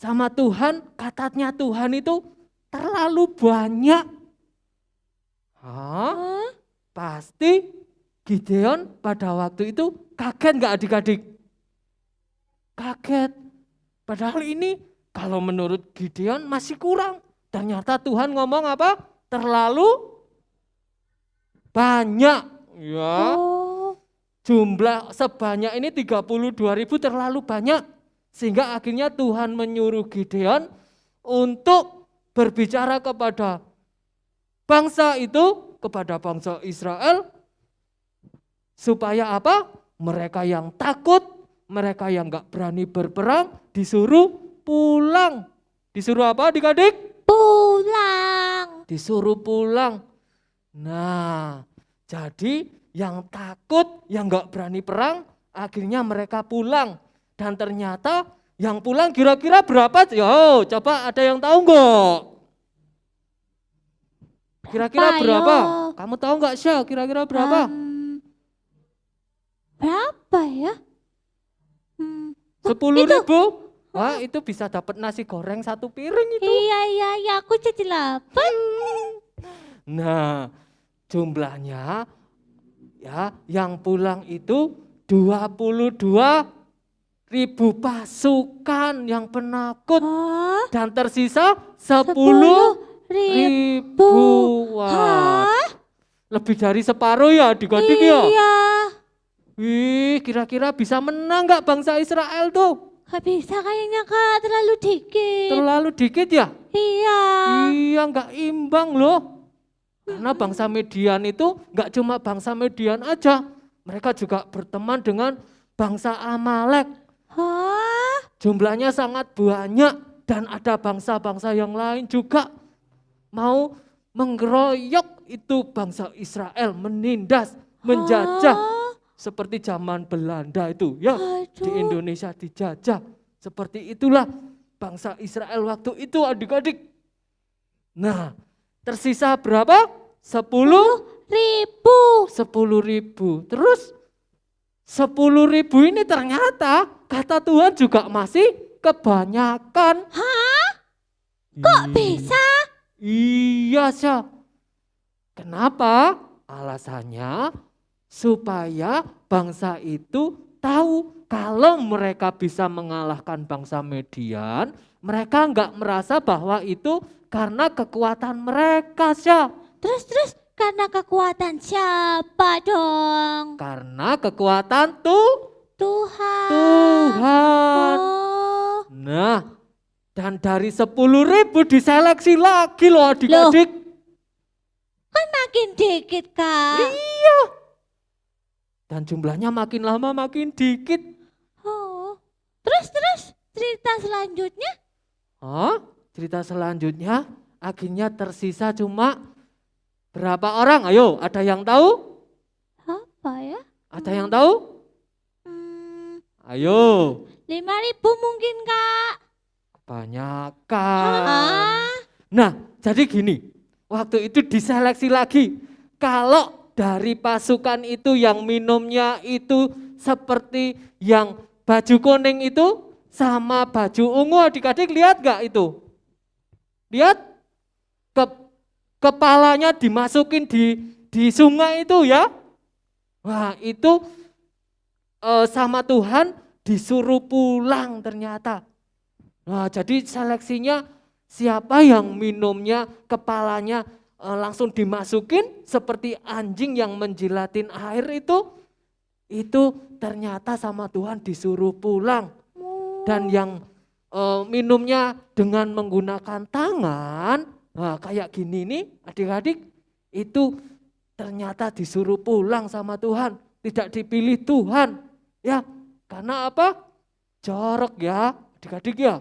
sama Tuhan, katanya Tuhan itu terlalu banyak. Hah? Pasti Gideon pada waktu itu kaget nggak adik-adik? Kaget. Padahal ini kalau menurut Gideon masih kurang. Ternyata Tuhan ngomong apa? Terlalu banyak. Ya. Oh. Jumlah sebanyak ini 32.000 terlalu banyak. Sehingga akhirnya Tuhan menyuruh Gideon untuk berbicara kepada bangsa itu, kepada bangsa Israel. Supaya apa? Mereka yang takut, mereka yang gak berani berperang disuruh pulang. Disuruh apa adik-adik? Pulang. Disuruh pulang. Nah, jadi yang takut, yang gak berani perang, akhirnya mereka pulang. Dan ternyata yang pulang kira-kira berapa? Yo, coba ada yang tahu nggak? Kira-kira berapa? Ayo. Kamu tahu nggak Syah? Kira-kira berapa? Berapa ya? 10.000? Wah, itu bisa dapat nasi goreng 1 piring itu. Iya, aku jadi lapar. Nah, jumlahnya ya yang pulang itu 22.000 pasukan yang penakut Hah? dan tersisa 10.000. 10.000. Wah, lebih dari separuh ya adik-adik ya. Iya. Wih, kira-kira bisa menang nggak bangsa Israel tuh? Gak bisa kayaknya Kak, terlalu dikit. Terlalu dikit ya? Iya. Iya, nggak imbang loh. Karena bangsa Median itu nggak cuma bangsa Median aja. Mereka juga berteman dengan bangsa Amalek. Hah? Jumlahnya sangat banyak dan ada bangsa-bangsa yang lain juga mau mengeroyok itu bangsa Israel, menindas, menjajah. Hah? Seperti zaman Belanda itu ya, di Aduh. Indonesia dijajah. Seperti itulah bangsa Israel waktu itu adik-adik. Nah, tersisa berapa? 10.000. 10.000. Terus 10.000 ini ternyata kata Tuhan juga masih kebanyakan. Hah? Kok bisa? Iya, Syah. Kenapa? Alasannya supaya bangsa itu tahu kalau mereka bisa mengalahkan bangsa Median, mereka enggak merasa bahwa itu karena kekuatan mereka, Syah. Terus karena kekuatan siapa dong? Karena kekuatan Tuhan. Tuhan. Oh. Nah, dan dari 10.000 diseleksi lagi loh adik-adik. Kan makin dikit Kak. Iya. Dan jumlahnya makin lama makin dikit. Oh. Terus cerita selanjutnya? Cerita selanjutnya akhirnya tersisa cuma berapa orang? Ayo, ada yang tahu? Apa ya? Ada yang tahu? Ayo. 5.000 mungkin Kak. Kebanyakan. Ah. Nah, jadi gini, waktu itu diseleksi lagi. Kalau dari pasukan itu yang minumnya itu seperti yang baju kuning itu sama baju ungu, adik-adik lihat gak itu? Lihat? Kepalanya dimasukin di sungai itu ya. Wah, itu sama Tuhan disuruh pulang ternyata. Nah, jadi seleksinya siapa yang minumnya kepalanya langsung dimasukin seperti anjing yang menjilatin air itu ternyata sama Tuhan disuruh pulang. Dan yang minumnya dengan menggunakan tangan, nah kayak gini nih adik-adik, itu ternyata disuruh pulang sama Tuhan, tidak dipilih Tuhan. Ya, karena apa? Jorok ya, adik-adik ya.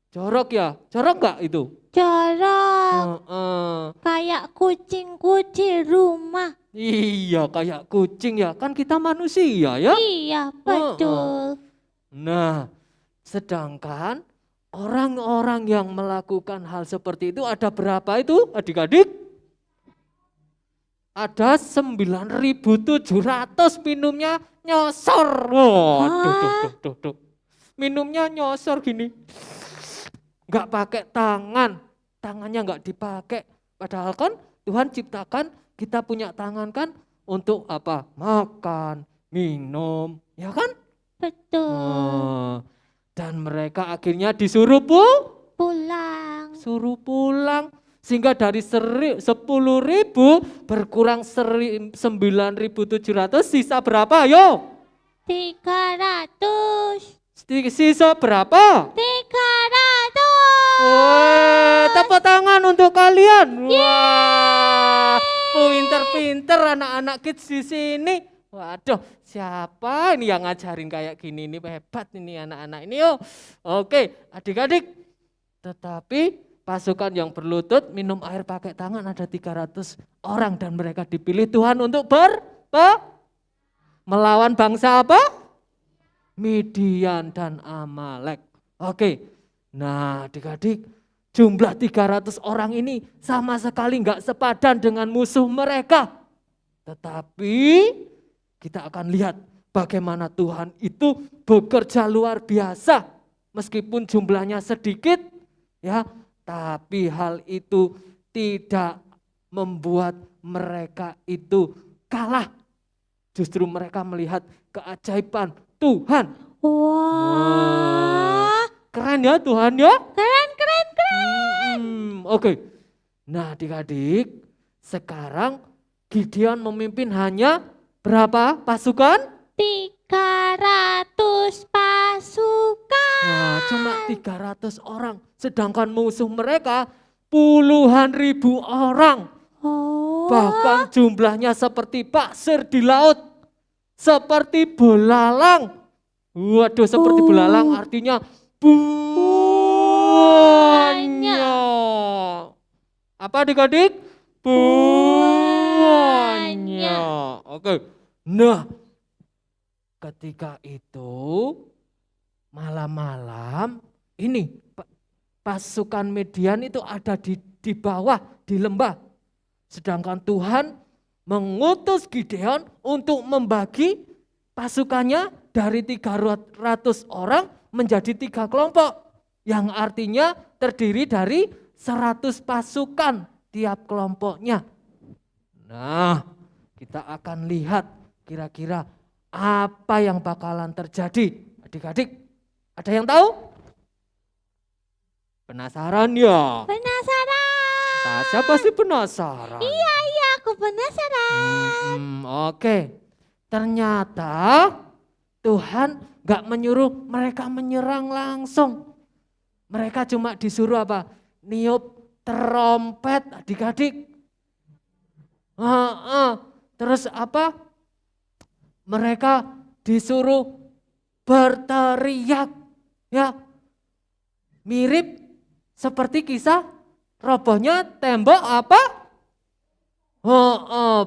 Jorok ya, jorok enggak itu? Jorok. Kayak kucingku di rumah. Iya, kayak kucing ya, kan kita manusia ya. Iya, betul. Nah, sedangkan orang-orang yang melakukan hal seperti itu ada berapa itu adik-adik? Ada 9.700 minumnya nyosor. Duh. Minumnya nyosor gini. Enggak pakai tangannya enggak dipakai. Padahal kan Tuhan ciptakan kita punya tangan kan untuk apa? Makan, minum, ya kan? Betul. Dan mereka akhirnya disuruh Pulang. suruh pulang. Sehingga dari 10.000 berkurang 9.700, sisa berapa? Ayo. 300. Sisa berapa? 300. Tepuk tangan untuk kalian. Wah, pinter-pinter anak-anak kids di sini. Waduh, siapa ini yang ngajarin kayak gini? Ini hebat ini anak-anak ini. Yuk. Oke, adik-adik. Tetapi pasukan yang berlutut minum air pakai tangan ada 300 orang dan mereka dipilih Tuhan untuk melawan bangsa apa? Midian dan Amalek. Oke, nah adik-adik, jumlah 300 orang ini sama sekali enggak sepadan dengan musuh mereka. Tetapi kita akan lihat bagaimana Tuhan itu bekerja luar biasa. Meskipun jumlahnya sedikit, ya, tapi hal itu tidak membuat mereka itu kalah. Justru mereka melihat keajaiban Tuhan. Wah. Keren ya Tuhan ya? Keren. Oke. Nah adik-adik, sekarang Gideon memimpin hanya berapa pasukan? 300 pasukan. Nah, cuma 300 orang. Sedangkan musuh mereka puluhan ribu orang. Oh. Bahkan jumlahnya seperti pasir di laut. Seperti belalang. Waduh, seperti belalang artinya banyak. Apa adik-adik? Banyak. Oke. Nah, ketika itu malam-malam ini pasukan Midian itu ada di bawah, di lembah. Sedangkan Tuhan mengutus Gideon untuk membagi pasukannya dari 300 orang menjadi 3 kelompok. Yang artinya terdiri dari 100 pasukan tiap kelompoknya. Nah, kita akan lihat kira-kira apa yang bakalan terjadi. Adik-adik, ada yang tahu? Penasaran ya? Penasaran. Tasya pasti penasaran. Iya, aku penasaran. Oke, ternyata Tuhan gak menyuruh mereka menyerang langsung. Mereka cuma disuruh apa? Niup trompet adik-adik. Terus apa? Mereka disuruh berteriak. Ya, mirip seperti kisah robohnya tembok apa?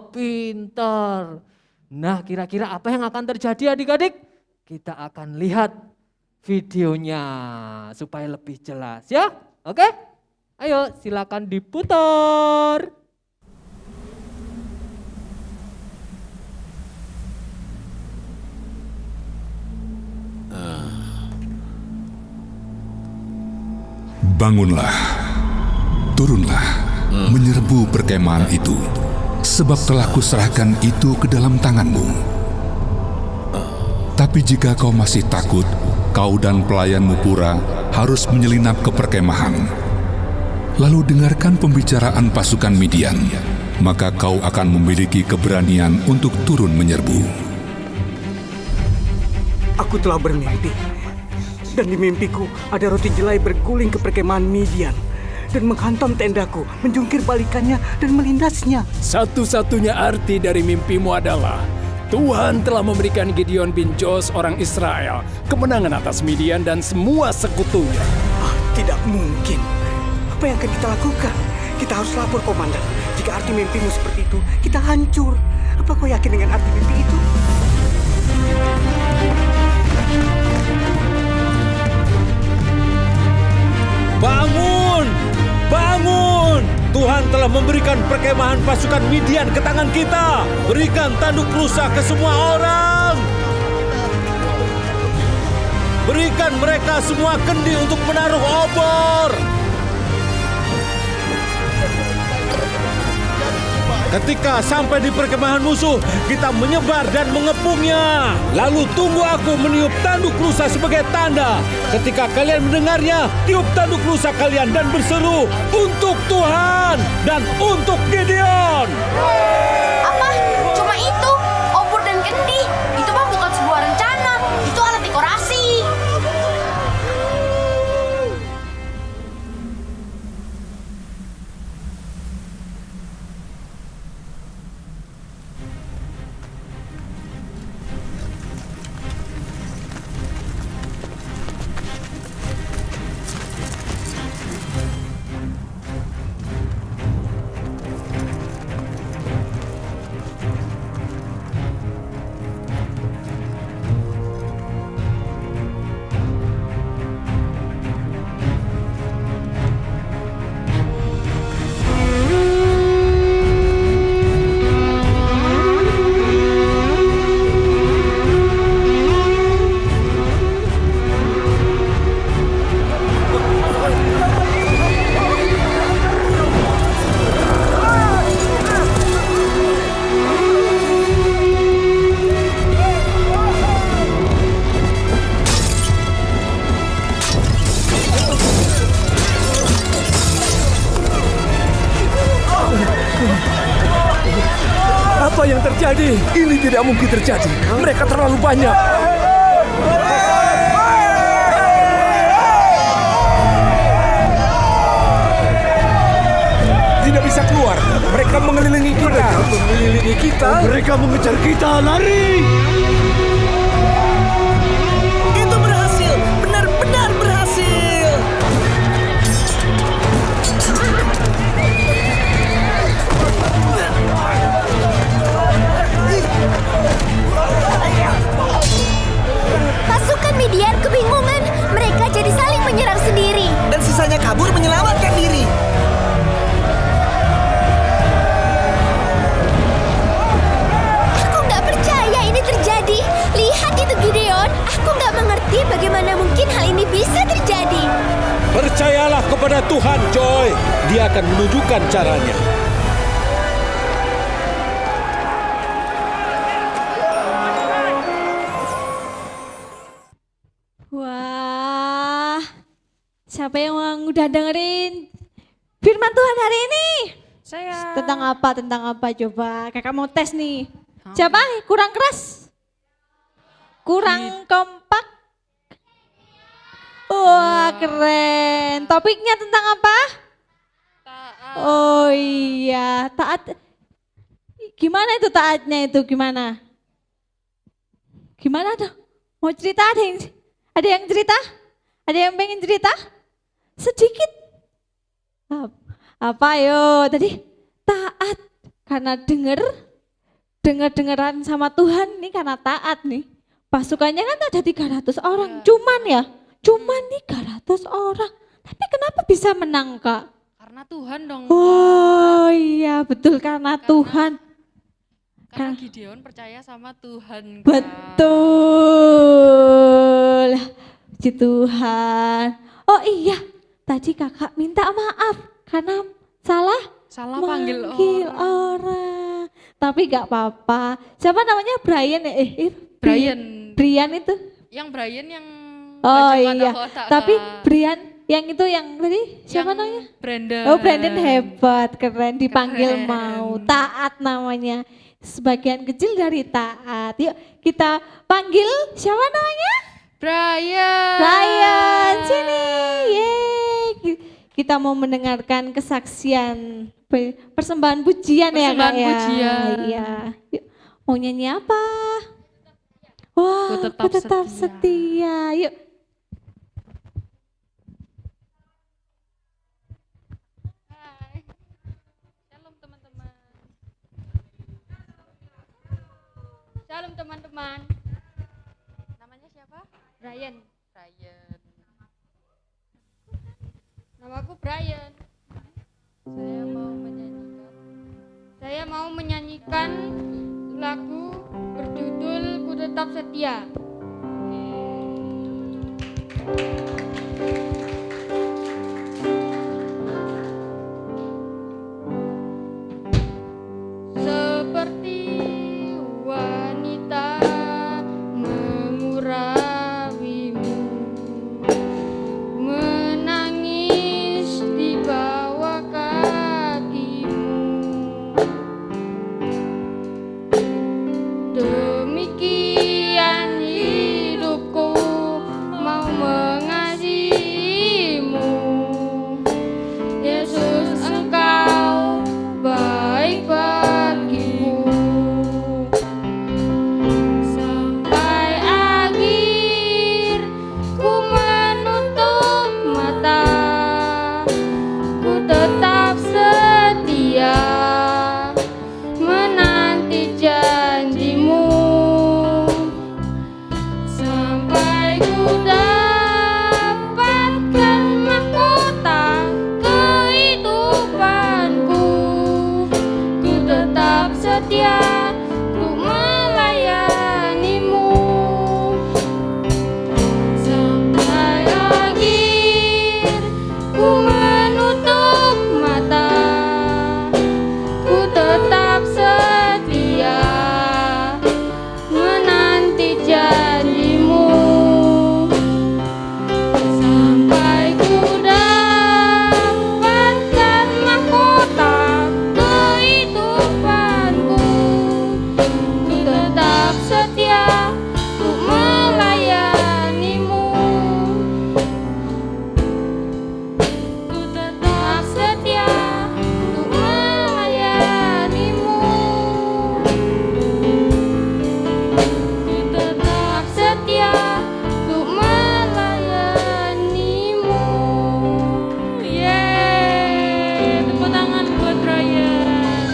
Pintar. Nah, kira-kira apa yang akan terjadi adik-adik? Kita akan lihat videonya supaya lebih jelas ya. Oke? Ayo silakan diputar. Bangunlah, turunlah, menyerbu perkemahan itu, sebab telah kuserahkan itu ke dalam tanganmu. Tetapi jika kau masih takut, kau dan pelayanmu Pura harus menyelinap ke perkemahan. Lalu dengarkan pembicaraan pasukan Midian, maka kau akan memiliki keberanian untuk turun menyerbu. Aku telah bermimpi, dan di mimpiku ada roti jelai berguling ke perkemahan Midian dan menghantam tendaku, menjungkir balikannya dan melindasnya. Satu-satunya arti dari mimpimu adalah Tuhan telah memberikan Gideon bin Joash orang Israel kemenangan atas Midian dan semua sekutunya. Tidak mungkin. Apa yang akan kita lakukan? Kita harus lapor, Komandan. Jika arti mimpimu seperti itu, kita hancur. Apa kau yakin dengan arti mimpi itu? Bangun! Bangun! Tuhan telah memberikan perkemahan pasukan Midian ke tangan kita. Berikan tanduk rusa ke semua orang. Berikan mereka semua kendi untuk menaruh obor. Ketika sampai di perkemahan musuh, kita menyebar dan mengepungnya. Lalu tunggu aku meniup tanduk rusa sebagai tanda. Ketika kalian mendengarnya, tiup tanduk rusa kalian dan berseru, untuk Tuhan dan untuk Gideon. Apa? Cuma itu? Obor dan kendi? Itu mah bukan sebuah rencana. Itu alat dekorasi. Apa yang terjadi? Ini tidak mungkin terjadi. Mereka terlalu banyak. Tidak bisa keluar. Mereka mengelilingi kita. Mereka mengejar kita. Lari! Itu berhasil. Benar-benar berhasil. Pasukan Midian kebingungan. Mereka jadi saling menyerang sendiri. Dan sisanya kabur menyelamatkan diri. Aku nggak percaya ini terjadi. Lihat itu Gideon. Aku nggak mengerti bagaimana mungkin hal ini bisa terjadi. Percayalah kepada Tuhan, Joy. Dia akan menunjukkan caranya. Wah, siapa yang udah dengerin firman Tuhan hari ini? Saya. Tentang apa coba? Kakak mau tes nih. Siapa? Kurang keras? Kurang kompak? Wah, keren. Topiknya tentang apa? Taat. Oh iya, taat. Gimana itu taatnya itu gimana? Gimana tuh? Mau cerita ada yang cerita? Ada yang pengen cerita? Sedikit. Apa yo tadi? Taat karena dengeran sama Tuhan nih karena taat nih. Pasukannya kan ada 300 orang, cuman 300 orang. Tapi kenapa bisa menang, Kak? Karena Tuhan dong. Oh iya, betul karena Tuhan. Karena Gideon percaya sama Tuhan. Kak. Betul. Puji Tuhan. Oh iya, tadi kakak minta maaf karena salah panggil orang. Tapi gak apa-apa. Siapa namanya? Brian ya? Brian. Brian itu. Yang Brian yang Oh baju iya, kotak, tapi Kak. Brian yang itu yang tadi siapa Yang namanya? Brandon. Oh Brandon hebat, keren, dipanggil Keren. mau. Taat namanya, sebagian kecil dari taat. Yuk kita panggil siapa namanya? Brian. Brian, sini. Yeay. Kita mau mendengarkan kesaksian persembahan pujian ya Kak Persembahan ya. pujian. Iya. Yuk, mau nyanyi apa? Wah, Ku tetap setia. Yuk. Shalom teman-teman. Shalom teman-teman. Namanya siapa? Brian. Namaku Brian. Saya mau menyanyikan lagu berjudul Ku Tetap Setia. Seperti wanita mengurapimu, menangis di bawah kakimu. Demikian hidupku mau mengasihimu. Yesus, Engkau baik bagiku. Sampai akhir ku menutup mata, ku tetap setia menanti janjimu. Sampai ku dapatkan mahkota kehidupanku, ku tetap setia, ku melayanimu. Sampai akhir ku menutup mata, ku tetap setia menanti janjimu. Sampai ku dapatkan mahkota kehidupanku, ku tetap setia, ku melayanimu. Ku tetap setia, ku melayanimu. Ku tetap setia, ku melayanimu. Yeay, tepuk tangan buat Brian.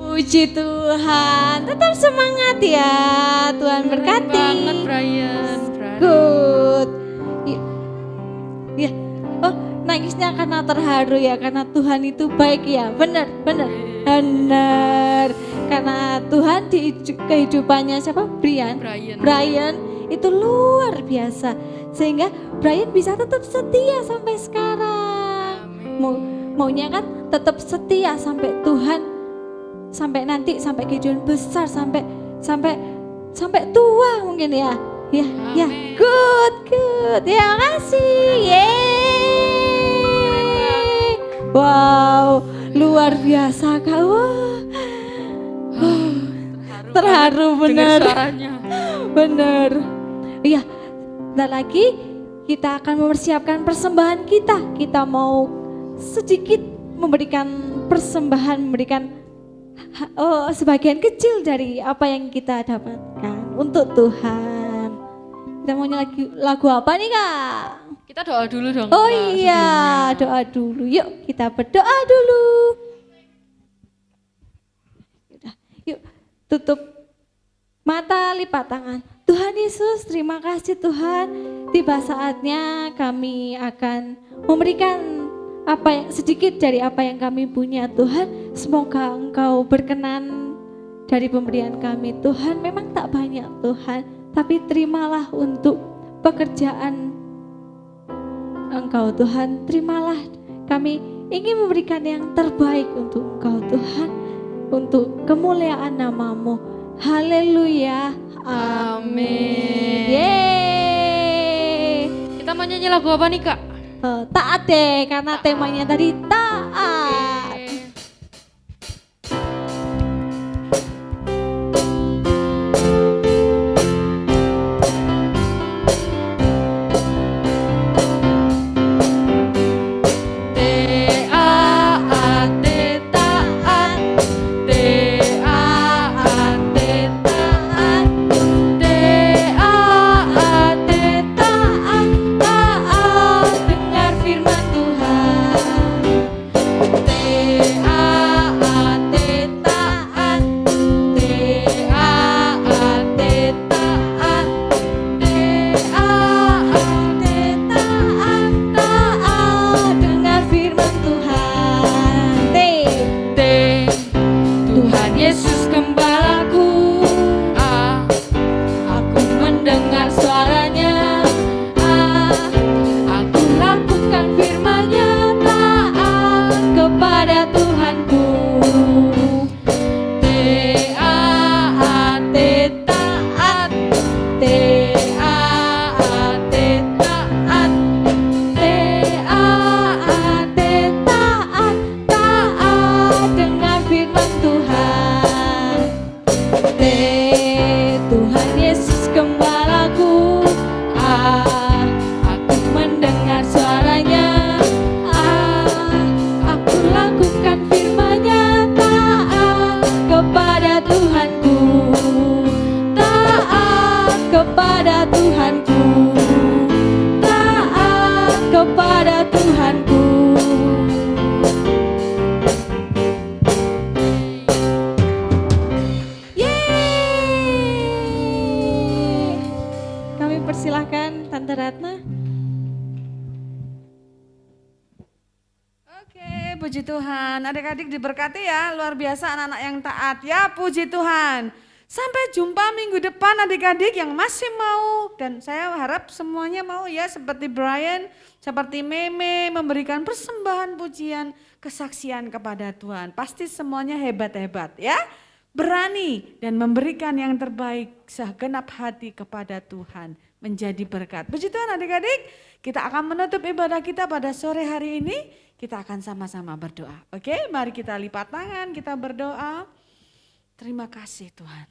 Puji Tuhan, tetap semangat ya. Tuhan berkati. Banget Brian. Good. Ya. Oh, nangisnya karena terharu ya, karena Tuhan itu baik ya. Benar. Karena Tuhan di kehidupannya siapa? Brian itu luar biasa. Sehingga Brian bisa tetap setia sampai sekarang. Maunya kan tetap setia sampai Tuhan, sampai nanti, sampai kehidupan besar, sampai tua mungkin ya. Ya, good. Terima kasih. Yeay. Wow, luar biasa Kak. Wah. Terharu benar. Benar. Iya, dan lagi kita akan mempersiapkan persembahan kita. Kita mau sedikit memberikan persembahan, memberikan sebagian kecil dari apa yang kita dapatkan untuk Tuhan. Kita mau nyanyi lagu apa nih Kak? Kita doa dulu dong. Oh Kak, iya, sebelumnya. doa dulu. Yuk kita berdoa dulu. Yuk tutup mata, lipat tangan. Tuhan Yesus, terima kasih Tuhan. Tiba saatnya kami akan memberikan sedikit dari apa yang kami punya Tuhan. Semoga Engkau berkenan dari pemberian kami Tuhan. Memang tak banyak Tuhan, tapi terimalah untuk pekerjaan Engkau Tuhan. Terimalah, kami ingin memberikan yang terbaik untuk Engkau Tuhan. untuk kemuliaan nama-Mu. Haleluya. Amin. Yeay. Kita mau nyanyi lagu apa nih Kak? Taat deh, karena temanya tadi taat. Persilahkan Tante Ratna. Oke, puji Tuhan. Adik-adik diberkati ya, luar biasa anak-anak yang taat ya, puji Tuhan. Sampai jumpa minggu depan adik-adik yang masih mau, dan saya harap semuanya mau ya, seperti Brian, seperti Meme, memberikan persembahan pujian, kesaksian kepada Tuhan. Pasti semuanya hebat-hebat ya. Berani dan memberikan yang terbaik segenap hati kepada Tuhan, menjadi berkat. Puji Tuhan adik-adik, kita akan menutup ibadah kita pada sore hari ini, kita akan sama-sama berdoa. Oke, mari kita lipat tangan, kita berdoa. Terima kasih Tuhan.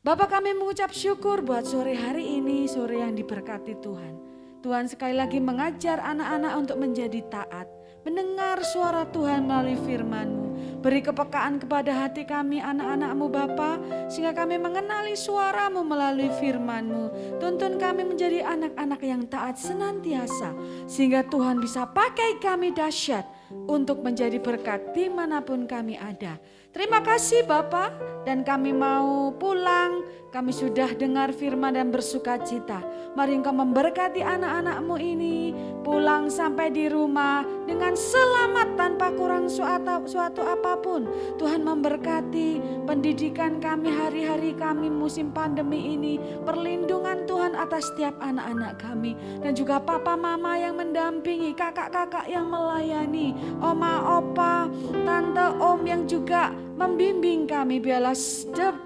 Bapak, kami mengucap syukur buat sore hari ini, sore yang diberkati Tuhan. Tuhan sekali lagi mengajar anak-anak untuk menjadi taat, mendengar suara Tuhan melalui firman-Mu. Beri kepekaan kepada hati kami anak-anak-Mu Bapa, sehingga kami mengenali suara-Mu melalui firman-Mu. Tuntun kami menjadi anak-anak yang taat senantiasa, sehingga Tuhan bisa pakai kami dahsyat untuk menjadi berkat dimanapun kami ada. Terima kasih Bapa, dan kami mau pulang, kami sudah dengar firman dan bersuka cita. Mari Engkau memberkati anak-anak-Mu ini, pulang sampai di rumah dengan selamat tanpa kurang suatu apapun. Tuhan memberkati pendidikan kami hari-hari kami musim pandemi ini, perlindungan Tuhan atas setiap anak-anak kami. Dan juga papa mama yang mendampingi, kakak-kakak yang melayani, oma, opa, tante, om yang juga membimbing kami. Biarlah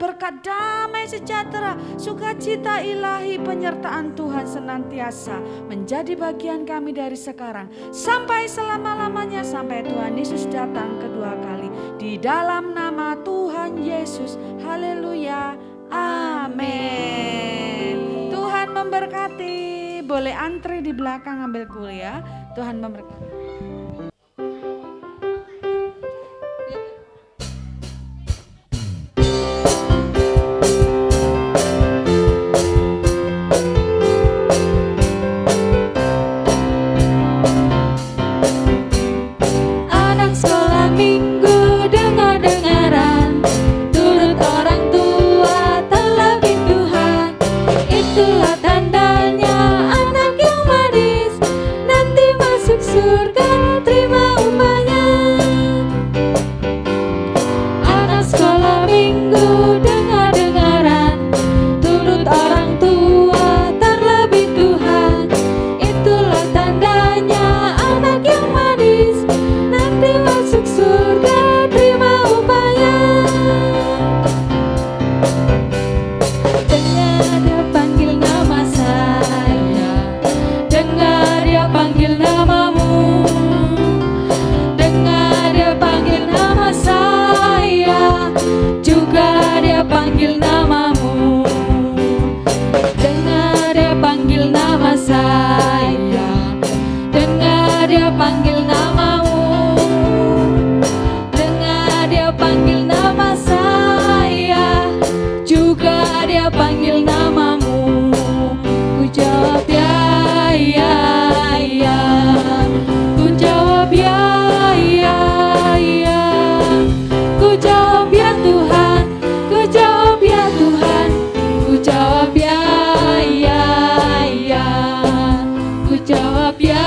berkat damai sejahtera, sukacita ilahi, penyertaan Tuhan senantiasa menjadi bagian kami dari sekarang sampai selama-lamanya, sampai Tuhan Yesus datang kedua kali. Di dalam nama Tuhan Yesus, haleluya, amin. Tuhan memberkati. Boleh antri di belakang ambil kuliah. Tuhan memberkati. Surga terima upahnya. dia panggil nama saya, dengar dia panggil namamu, dengar dia panggil nama saya, juga dia panggil namamu, dengar dia panggil nama saya, dengar dia panggil namamu, dengar dia panggil nama saya, juga dia panggil namamu. Ku jawab ya, ya, ya. Ku jawab ya, ya, ya. Ku jawab ya Tuhan, ku jawab ya Tuhan, ku jawab ya, ya, ya. Ku jawab ya,